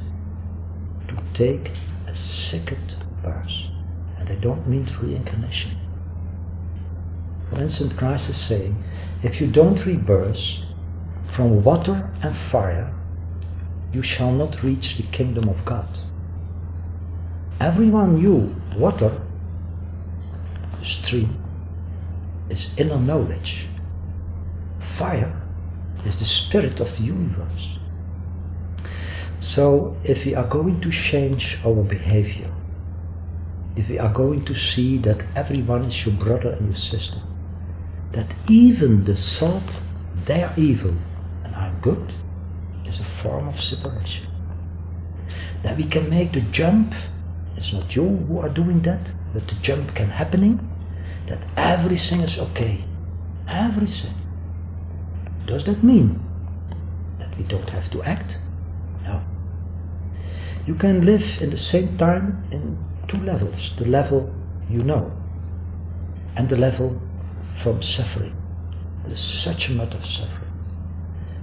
to take a second birth, and they don't mean reincarnation. For instance, Christ is saying, if you don't rebirth from water and fire, you shall not reach the kingdom of God. Everyone knew water, the stream, is inner knowledge. Fire is the spirit of the universe. So if we are going to change our behavior, if we are going to see that everyone is your brother and your sister, that even the thought they are evil and I'm good is a form of separation. Then we can make the jump, it's not you who are doing that, but the jump can happening, that everything is okay. Everything. Does that mean that we don't have to act? No. You can live in the same time in two levels. The level you know and the level from suffering. There's such a lot of suffering.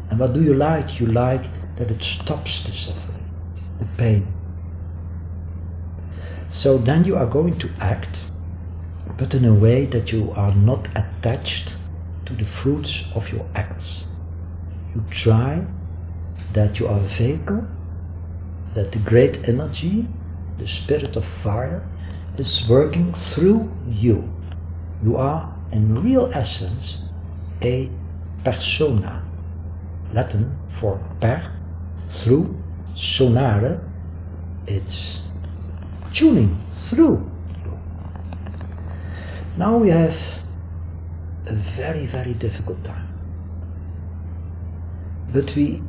And what do you like? You like that it stops the suffering, the pain. So then you are going to act, but in a way that you are not attached to the fruits of your acts. You try that you are a vehicle, that the great energy, the spirit of fire, is working through you. You are in real essence a persona, Latin for per, through, sonare, it's tuning through. Now we have a very, very difficult time. But we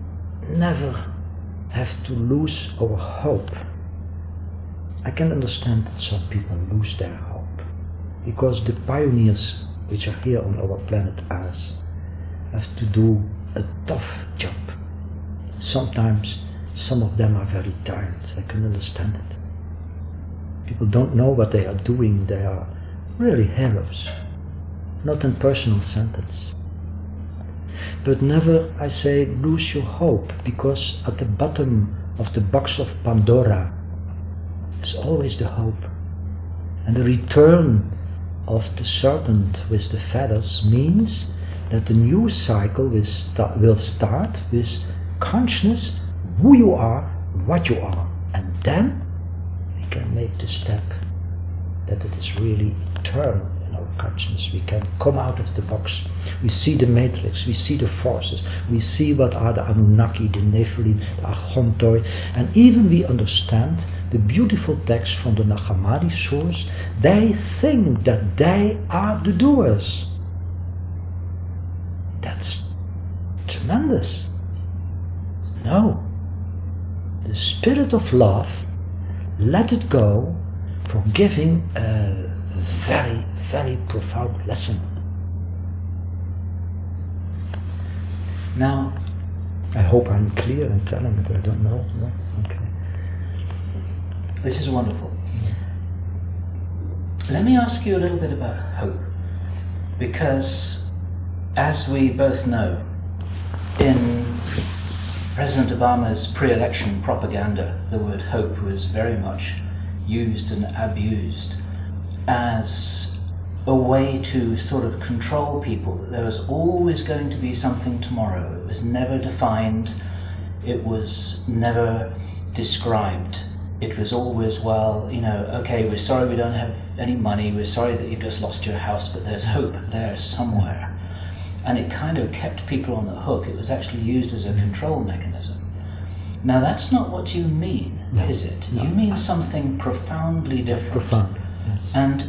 never have to lose our hope. I can understand that some people lose their hope, because the pioneers which are here on our planet Earth have to do a tough job. Sometimes some of them are very tired, I can understand it. People don't know what they are doing, they are really heroes, not in personal sentence. But never, I say, lose your hope, because at the bottom of the box of Pandora is always the hope. And the return of the serpent with the feathers means that the new cycle will start with consciousness, who you are, what you are. And then we can make the step that it is really eternal in our consciousness. We can come out of the box. We see the matrix, we see the forces, we see what are the Anunnaki, the Nephilim, the Achontoi, and even we understand the beautiful text from the Nag Hammadi source. They think that they are the doers. That's tremendous. No. The spirit of love, let it go, for giving a very, very profound lesson. Now, I hope I'm clear in telling it, I don't know. No? Okay. This is wonderful. Let me ask you a little bit about hope, because as we both know, in President Obama's pre-election propaganda, the word hope was very much used and abused as a way to sort of control people. There was always going to be something tomorrow. It was never defined. It was never described. It was always, well, you know, okay, we're sorry we don't have any money. We're sorry that you've just lost your house, but there's hope there somewhere. And it kind of kept people on the hook. It was actually used as a control mechanism. Now that's not what you mean, no, is it? No. You mean something profoundly different. Profound, yes. And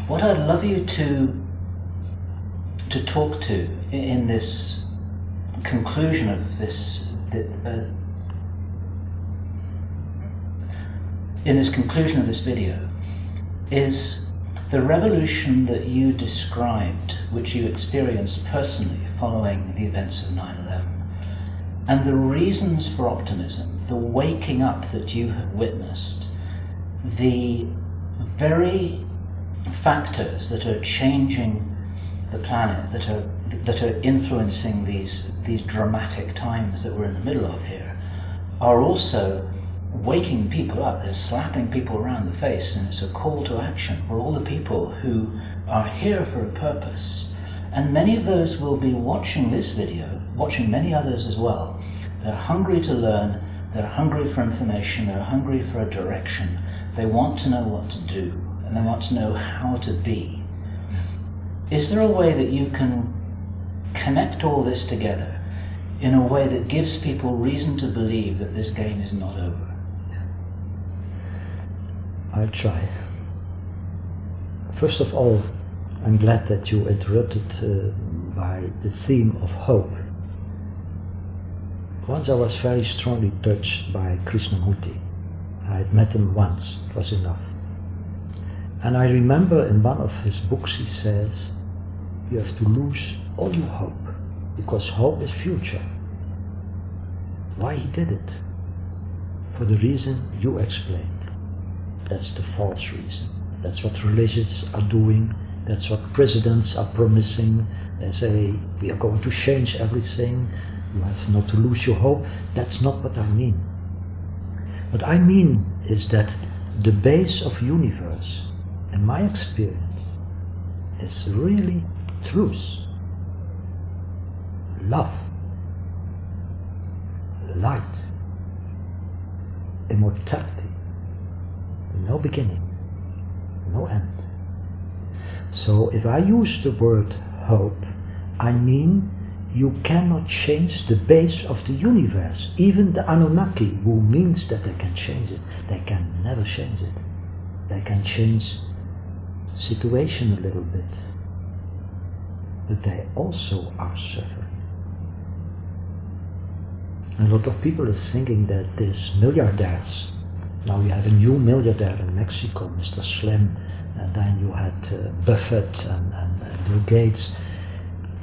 what I'd love you to talk to in this conclusion of this, in this conclusion of this video, is the revolution that you described, which you experienced personally following the events of 9/11. And the reasons for optimism, the waking up that you have witnessed, the very factors that are changing the planet, that are influencing these dramatic times that we're in the middle of here, are also waking people up. They're slapping people around the face, and it's a call to action for all the people who are here for a purpose. And many of those will be watching this video, watching many others as well. They're hungry to learn, they're hungry for information, they're hungry for a direction. They want to know what to do, and they want to know how to be. Is there a way that you can connect all this together in a way that gives people reason to believe that this game is not over? I'll try. First of all, I'm glad that you interrupted by the theme of hope. Once I was very strongly touched by Krishnamurti. I had met him once, it was enough. And I remember in one of his books he says, you have to lose all your hope, because hope is future. Why he did it? For the reason you explained. That's the false reason. That's what religions are doing. That's what presidents are promising. They say, we are going to change everything. You have not to lose your hope. That's not what I mean. What I mean is that the base of universe, in my experience, is really truth, love, light, immortality, no beginning, no end. So if I use the word hope, I mean you cannot change the base of the universe. Even the Anunnaki, who means that they can change it, they can never change it. They can change situation a little bit, but they also are suffering. And a lot of people is thinking that these milliardaires, now you have a new milliardaire in Mexico, Mr. Slim, and then you had Buffett and Bill Gates.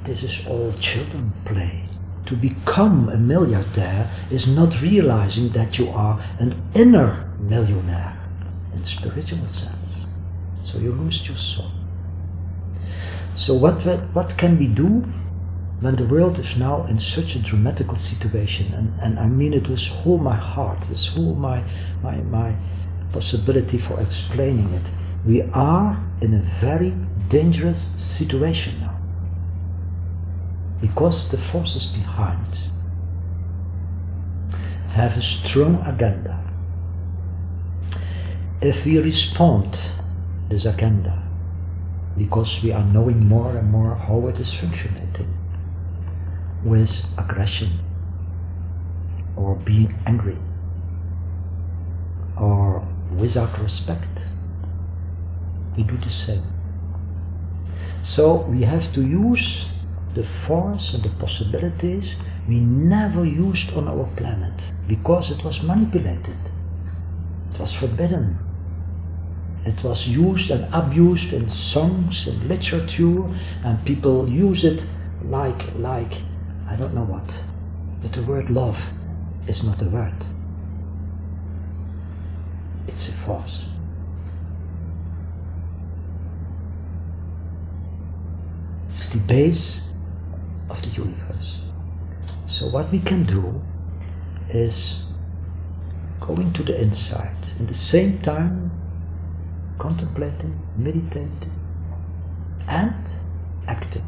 This is all children play. To become a milliardaire is not realizing that you are an inner millionaire in spiritual sense. So you lose your soul. So what can we do when the world is now in such a dramatical situation? And I mean it with all my heart, with all my possibility for explaining it. We are in a very dangerous situation now. Because the forces behind have a strong agenda. If we respond this agenda, because we are knowing more and more how it is functioning, with aggression, or being angry, or without respect, we do the same. So we have to use the force and the possibilities we never used on our planet, because it was manipulated, it was forbidden, it was used and abused in songs and literature, and people use it like I don't know what, but the word love is not a word, it's a force. It's the base of the universe. So what we can do is go into the inside, in the same time contemplating, meditating and acting,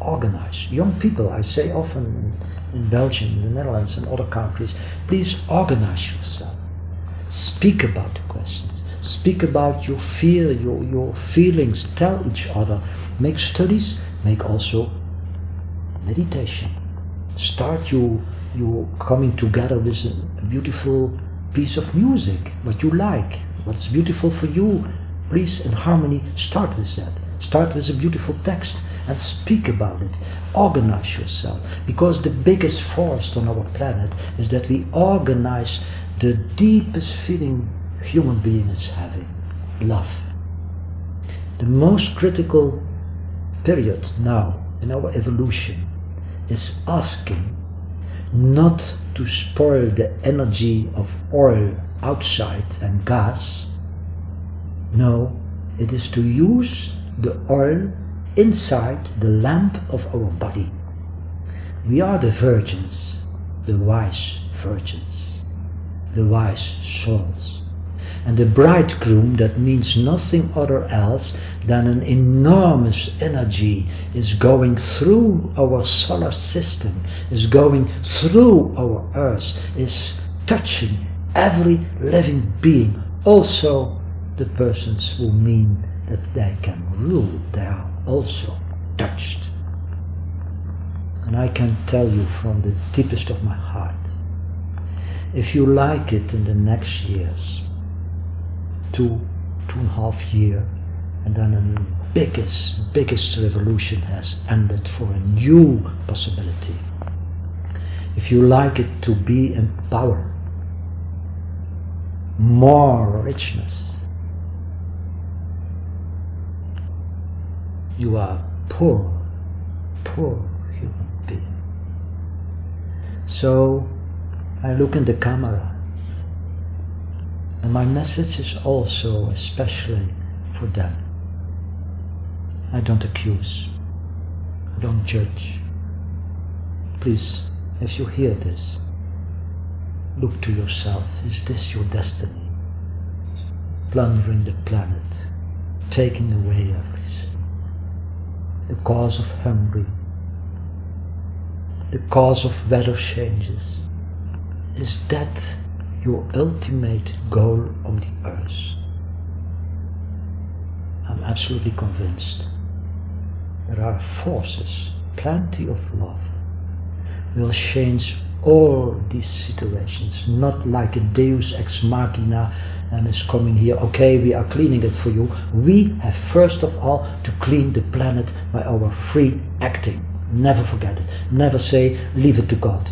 organize. Young people, I say often in Belgium, in the Netherlands and other countries, please organize yourself. Speak about the questions, speak about your fear, your feelings, tell each other, make studies, make also meditation. Start you coming together with a beautiful piece of music, what you like, what's beautiful for you. Please, in harmony, start with that. Start with a beautiful text and speak about it. Organize yourself, because the biggest force on our planet is that we organize the deepest feeling human being is having, love. The most critical period now in our evolution is asking not to spoil the energy of oil outside and gas. No, it is to use the oil inside the lamp of our body. We are the virgins, the wise virgins, the wise souls. And the bridegroom, that means nothing other else than an enormous energy, is going through our solar system, is going through our earth, is touching every living being, also the persons who mean that they can rule, they are also touched. And I can tell you from the deepest of my heart, if you like it in the next years, 2.5 years, and then the biggest revolution has ended for a new possibility. If you like it to be in power, more richness, you are poor human being. So I look in the camera, and my message is also especially for them. I don't accuse, I don't judge. Please, if you hear this, look to yourself. Is this your destiny? Plundering the planet, taking away everything. The cause of hunger, the cause of weather changes. Is that your ultimate goal on the earth? I'm absolutely convinced. There are forces, plenty of love, will change all these situations, not like a deus ex machina and is coming here, okay, we are cleaning it for you. We have first of all to clean the planet by our free acting. Never forget it. Never say, leave it to God.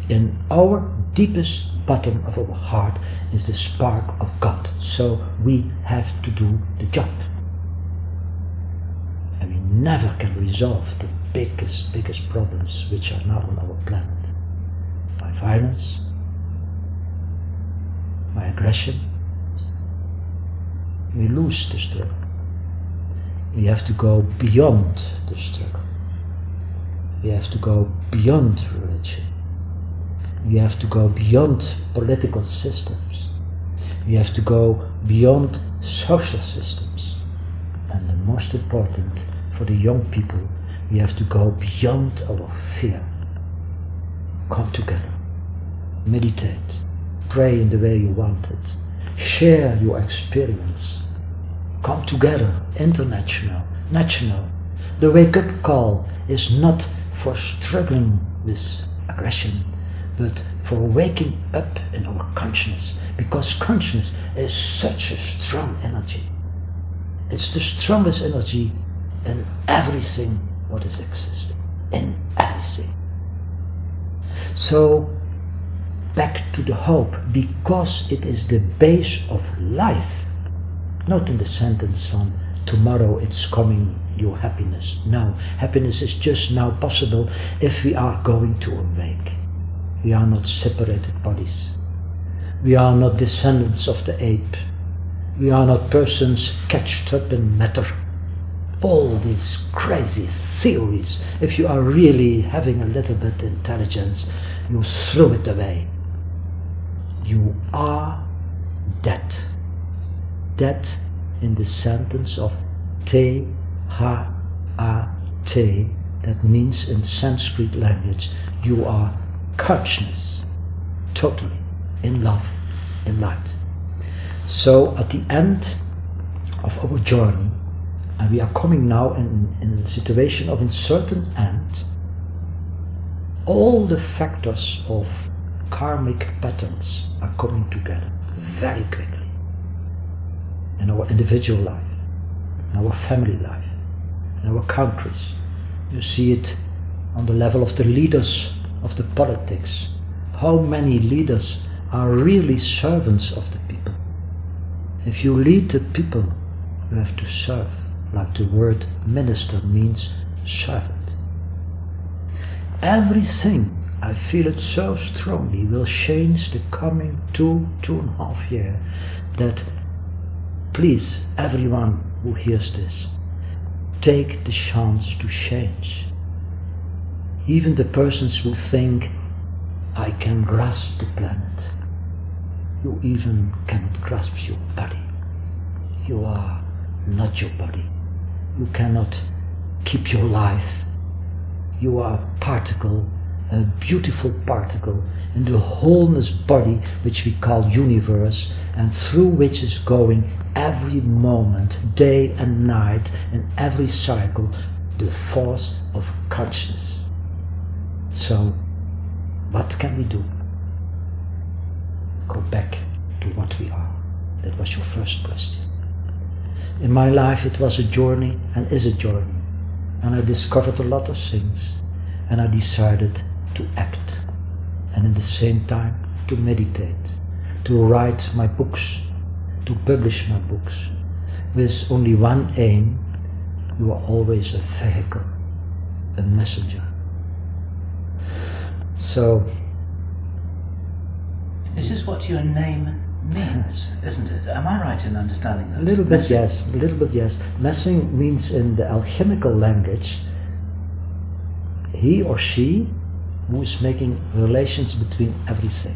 In our deepest bottom of our heart is the spark of God. So we have to do the job. And we never can resolve the biggest problems which are now on our planet. By violence, by aggression. We lose the struggle. We have to go beyond the struggle. We have to go beyond religion. We have to go beyond political systems. We have to go beyond social systems. And the most important for the young people, we have to go beyond our fear. Come together. Meditate. Pray in the way you want it. Share your experience. Come together, international, national. The wake-up call is not for struggling with aggression, but for waking up in our consciousness, because consciousness is such a strong energy. It's the strongest energy in everything what is existing, in everything. So, back to the hope, because it is the base of life. Not in the sentence from tomorrow it's coming your happiness. No, happiness is just now possible if we are going to awake. We are not separated bodies. We are not descendants of the ape. We are not persons catched up in matter. All these crazy theories, if you are really having a little bit intelligence, you throw it away. You are dead. Dead in the sentence of T-H-A-T, that means in Sanskrit language, you are consciousness, totally, in love, in light. So at the end of our journey, and we are coming now in a situation of a certain end, all the factors of karmic patterns are coming together very quickly. In our individual life, in our family life, in our countries. You see it on the level of the leaders of the politics. How many leaders are really servants of the people? If you lead the people, you have to serve, like the word minister means servant. Everything, I feel it so strongly, will change the coming 2.5 years, that please, everyone who hears this, take the chance to change. Even the persons who think, I can grasp the planet. You even cannot grasp your body. You are not your body. You cannot keep your life. You are a particle, a beautiful particle in the wholeness body which we call universe, and through which is going every moment, day and night, in every cycle, the force of consciousness. So, what can we do? Go back to what we are. That was your first question. In my life it was a journey and is a journey. And I discovered a lot of things. And I decided to act. And at the same time to meditate. To write my books. To publish my books. With only one aim. You are always a vehicle. A messenger. So... This is what your name means, isn't it? Am I right in understanding that? A little bit, yes. A little bit, yes. Messing means in the alchemical language, he or she who is making relations between everything.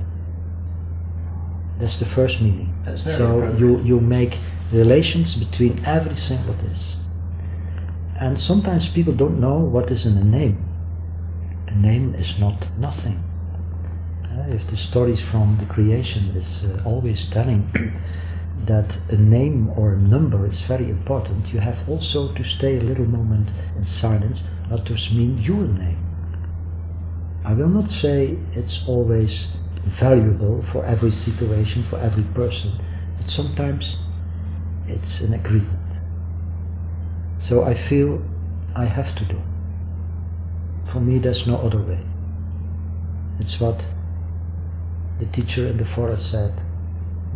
That's the first meaning. That's very so appropriate. you make relations between everything what is. And sometimes people don't know what is in a name. A name is not nothing. If the stories from the creation is always telling that a name or a number is very important, you have also to stay a little moment in silence, not to mean your name. I will not say it's always valuable for every situation, for every person, but sometimes it's an agreement. So I feel I have to do. For me there's no other way. It's what the teacher in the forest said,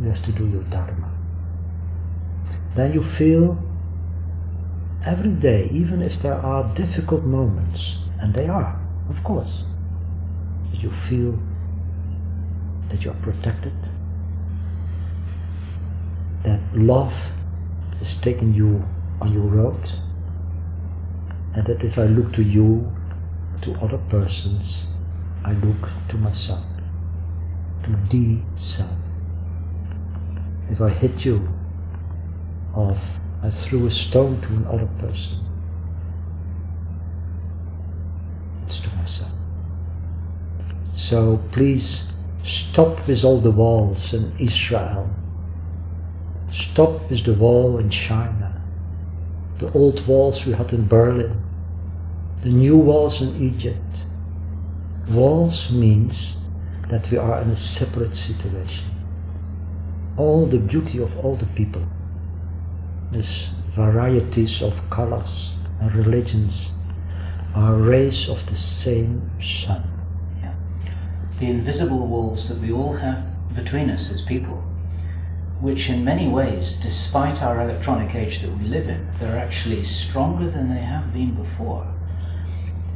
you have to do your dharma. Then you feel every day, even if there are difficult moments, and they are, of course, you feel that you are protected, that love is taking you on your road, and that if I look to you, to other persons, I look to myself. To the self. If I hit you, or I threw a stone to another person, it's to myself. So please stop with all the walls in Israel. Stop with the wall in China. The old walls we had in Berlin. The new walls in Egypt. Walls means that we are in a separate situation. All the beauty of all the people, these varieties of colors and religions, are rays of the same sun. Yeah. The invisible walls that we all have between us as people, which in many ways, despite our electronic age that we live in, they're actually stronger than they have been before.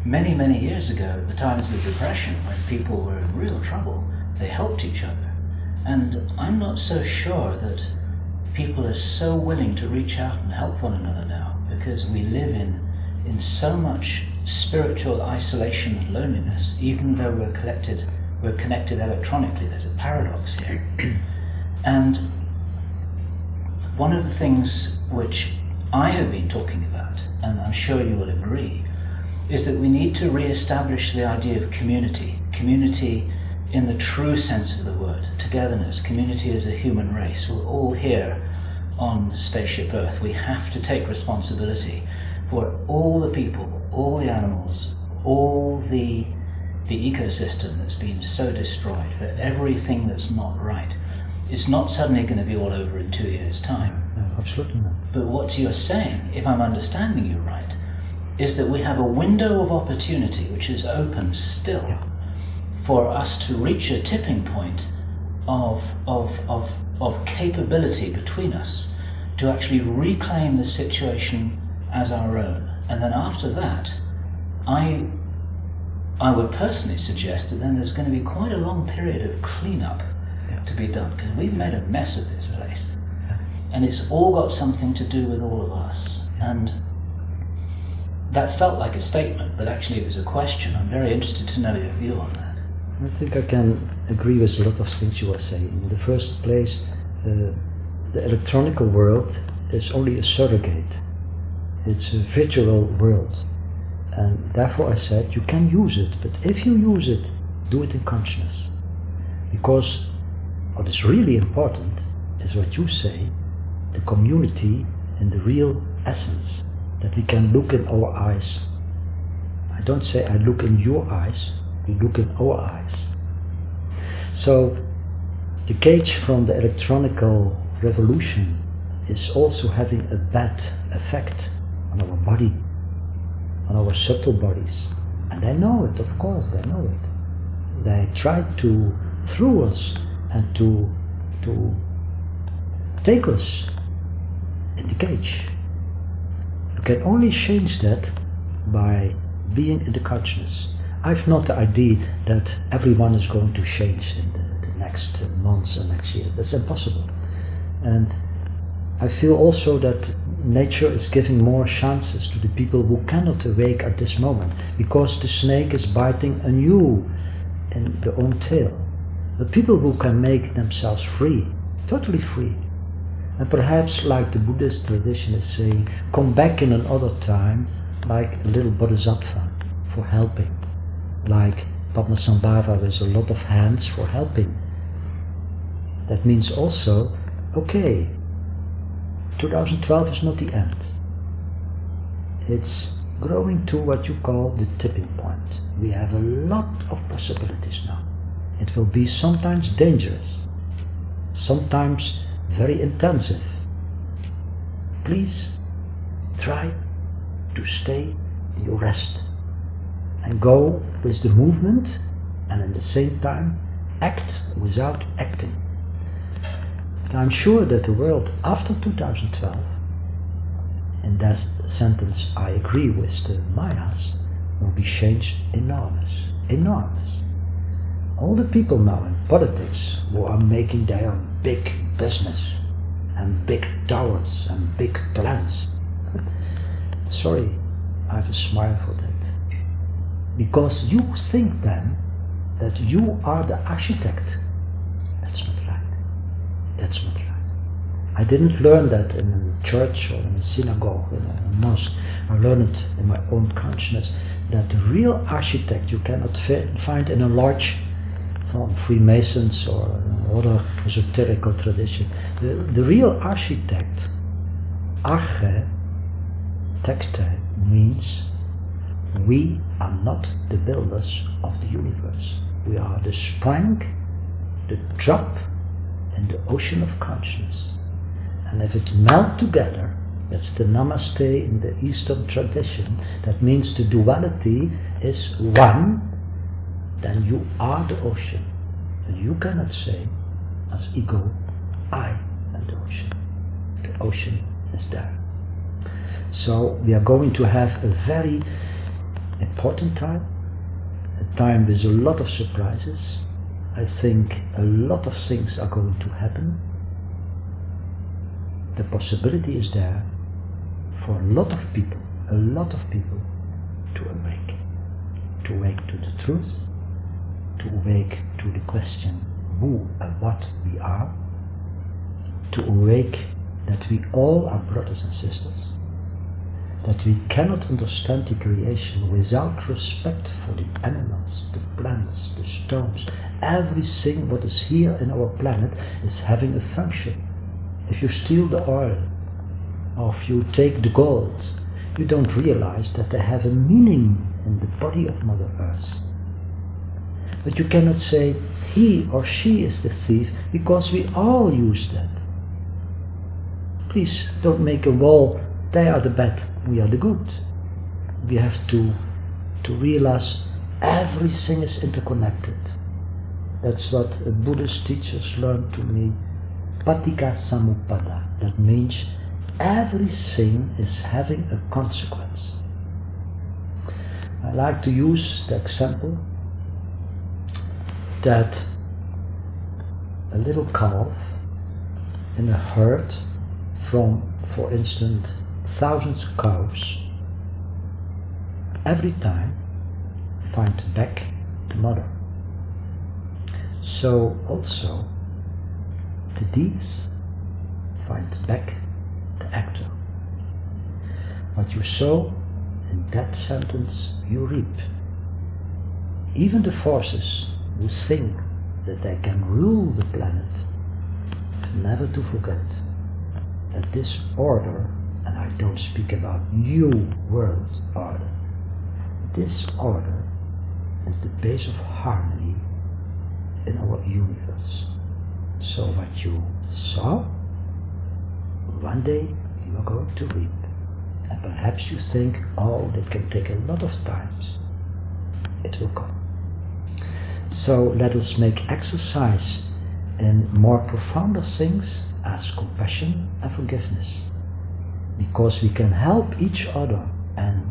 Many, many years ago, at the times of the Depression, when people were in real trouble, they helped each other. And I'm not so sure that people are so willing to reach out and help one another now, because we live in so much spiritual isolation and loneliness, even though we're connected electronically. There's a paradox here. And one of the things which I have been talking about, and I'm sure you will agree, is that we need to re-establish the idea of community. Community in the true sense of the word. Togetherness. Community as a human race. We're all here on Spaceship Earth. We have to take responsibility for all the people, all the animals, all the ecosystem that's been so destroyed, for everything that's not right. It's not suddenly going to be all over in 2 years' time. No, absolutely not. But what you're saying, if I'm understanding you right, is that we have a window of opportunity which is open still for us to reach a tipping point of capability between us to actually reclaim the situation as our own. And then after that, I would personally suggest that then there's going to be quite a long period of cleanup to be done, because we've made a mess of this place. And it's all got something to do with all of us. And that felt like a statement, but actually it was a question. I'm very interested to know your view on that. I think I can agree with a lot of things you are saying. In the first place, the electronical world is only a surrogate. It's a virtual world. And therefore I said, you can use it, but if you use it, do it in consciousness. Because what is really important is what you say, the community in the real essence, that we can look in our eyes. I don't say I look in your eyes, we look in our eyes. So the cage from the electronical revolution is also having a bad effect on our body, on our subtle bodies. And they know it, of course, they know it. They try to throw us and to take us in the cage. You can only change that by being in the consciousness. I've not the idea that everyone is going to change in the next months and next years. That's impossible. And I feel also that nature is giving more chances to the people who cannot awake at this moment, because the snake is biting anew in their own tail. The people who can make themselves free, totally free, and perhaps, like the Buddhist tradition is saying, come back in another time like a little bodhisattva for helping, like Padmasambhava with a lot of hands for helping. That means also, okay, 2012 is not the end. It's growing to what you call the tipping point. We have a lot of possibilities now. It will be sometimes dangerous, sometimes very intensive. Please try to stay in your rest and go with the movement, and at the same time act without acting. But I'm sure that the world after 2012, in that sentence I agree with the Mayas, will be changed enormous, enormous. All the people now in politics who are making their big business and big towers and big plans. Sorry, I have a smile for that. Because you think then that you are the architect. That's not right. That's not right. I didn't learn that in a church or in a synagogue or in a mosque. I learned it in my own consciousness, that the real architect you cannot find in a lodge from Freemasons or other esoterical tradition. The real architect, arche, tekte, means we are not the builders of the universe. We are the spring, the drop in the ocean of consciousness. And if it melts together, that's the namaste in the Eastern tradition, that means the duality is one, then you are the ocean. And you cannot say, as ego, I am the ocean. The ocean is there. So we are going to have a very important time, a time with a lot of surprises. I think a lot of things are going to happen. The possibility is there for a lot of people to awake to the truth, to awake to the question who and what we are, to awake that we all are brothers and sisters, that we cannot understand the creation without respect for the animals, the plants, the stones. Everything what is here in our planet is having a function. If you steal the oil, or if you take the gold, you don't realize that they have a meaning in the body of Mother Earth. But you cannot say he or she is the thief, because we all use that. Please don't make a wall, they are the bad, we are the good. We have to realize everything is interconnected. That's what Buddhist teachers learned to me. Patika Samuppada. That means everything is having a consequence. I like to use the example that a little calf in a herd from, for instance, thousands of cows, every time find back the mother. So also the deeds find back the actor. What you sow in that sentence you reap. Even the forces who think that they can rule the planet have never to forget that this order, and I don't speak about new world order, this order is the base of harmony in our universe. So what you saw one day you are going to reap. And perhaps you think, oh, that can take a lot of times. It will come. So let us make exercise in more profounder things as compassion and forgiveness. Because we can help each other, and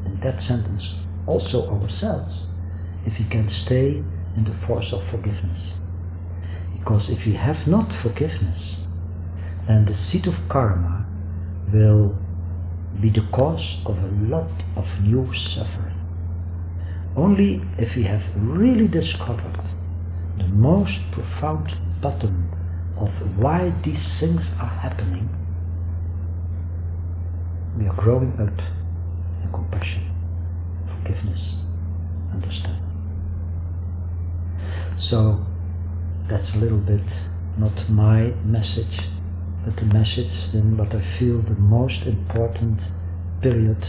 in that sentence also ourselves, if we can stay in the force of forgiveness. Because if we have not forgiveness, then the seed of karma will be the cause of a lot of new suffering. Only if we have really discovered the most profound bottom of why these things are happening, we are growing up in compassion, forgiveness, understanding. So that's a little bit not my message, but the message in what I feel the most important period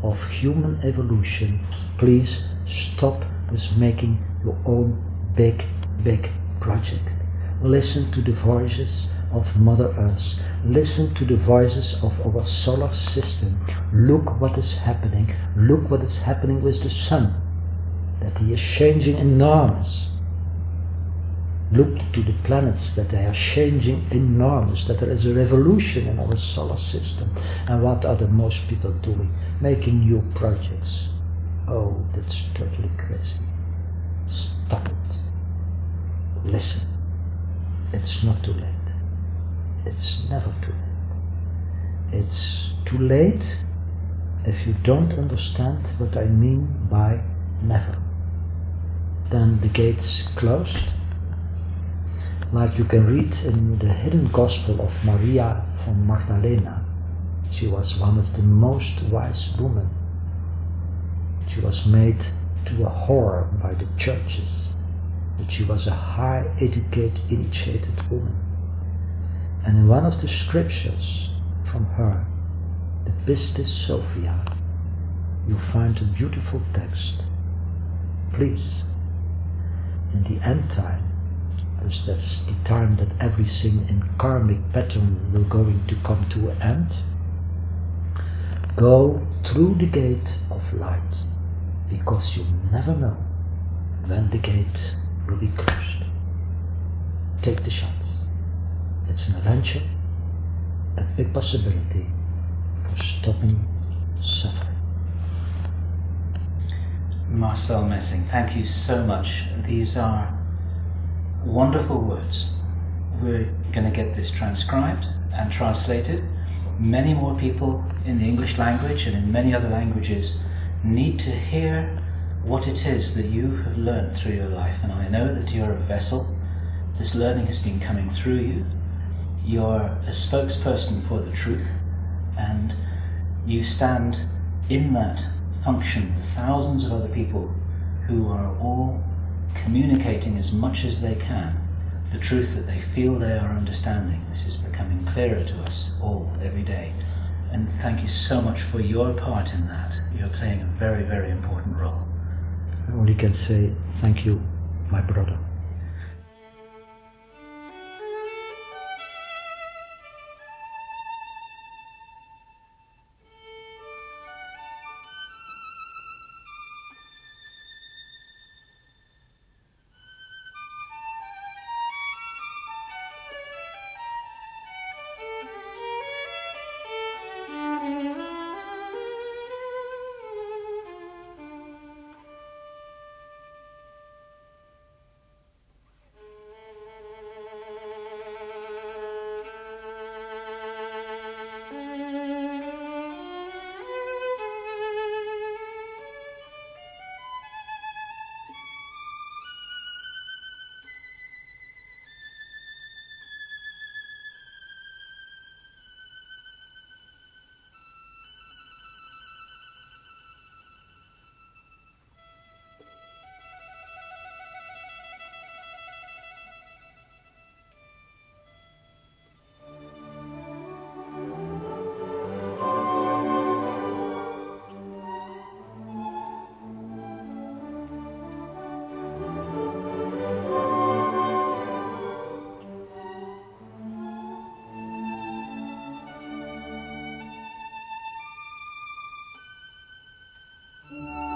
of human evolution. Please stop with making your own big project. Listen to the voices of Mother Earth. Listen to the voices of our solar system. Look what is happening. Look what is happening with the sun. That he is changing enormous. Look to the planets, that they are changing enormous, that there is a revolution in our solar system. And what are the most people doing? Making new projects. Oh, that's totally crazy. Stop it. Listen. It's not too late. It's never too late. It's too late if you don't understand what I mean by never. Then the gates closed. Like you can read in the hidden gospel of Maria from Magdalena. She was one of the most wise women. She was made to a whore by the churches, but she was a high educated, initiated woman. And in one of the scriptures from her, the Pistis Sophia, you find a beautiful text. Please, in the end time, because that's the time that everything in karmic pattern will going to come to an end, go through the gate of light, because you never know when the gate will be closed. Take the chance. It's an adventure, a big possibility for stopping suffering. Marcel Messing, thank you so much. These are wonderful words. We're going to get this transcribed and translated. Many more people in the English language and in many other languages need to hear what it is that you have learned through your life. And I know that you're a vessel. This learning has been coming through you. You're a spokesperson for the truth, and you stand in that function with thousands of other people who are all communicating as much as they can the truth that they feel they are understanding. This is becoming clearer to us all every day. And thank you so much for your part in that. You're playing a very, very important role. I only can say thank you, my brother. you.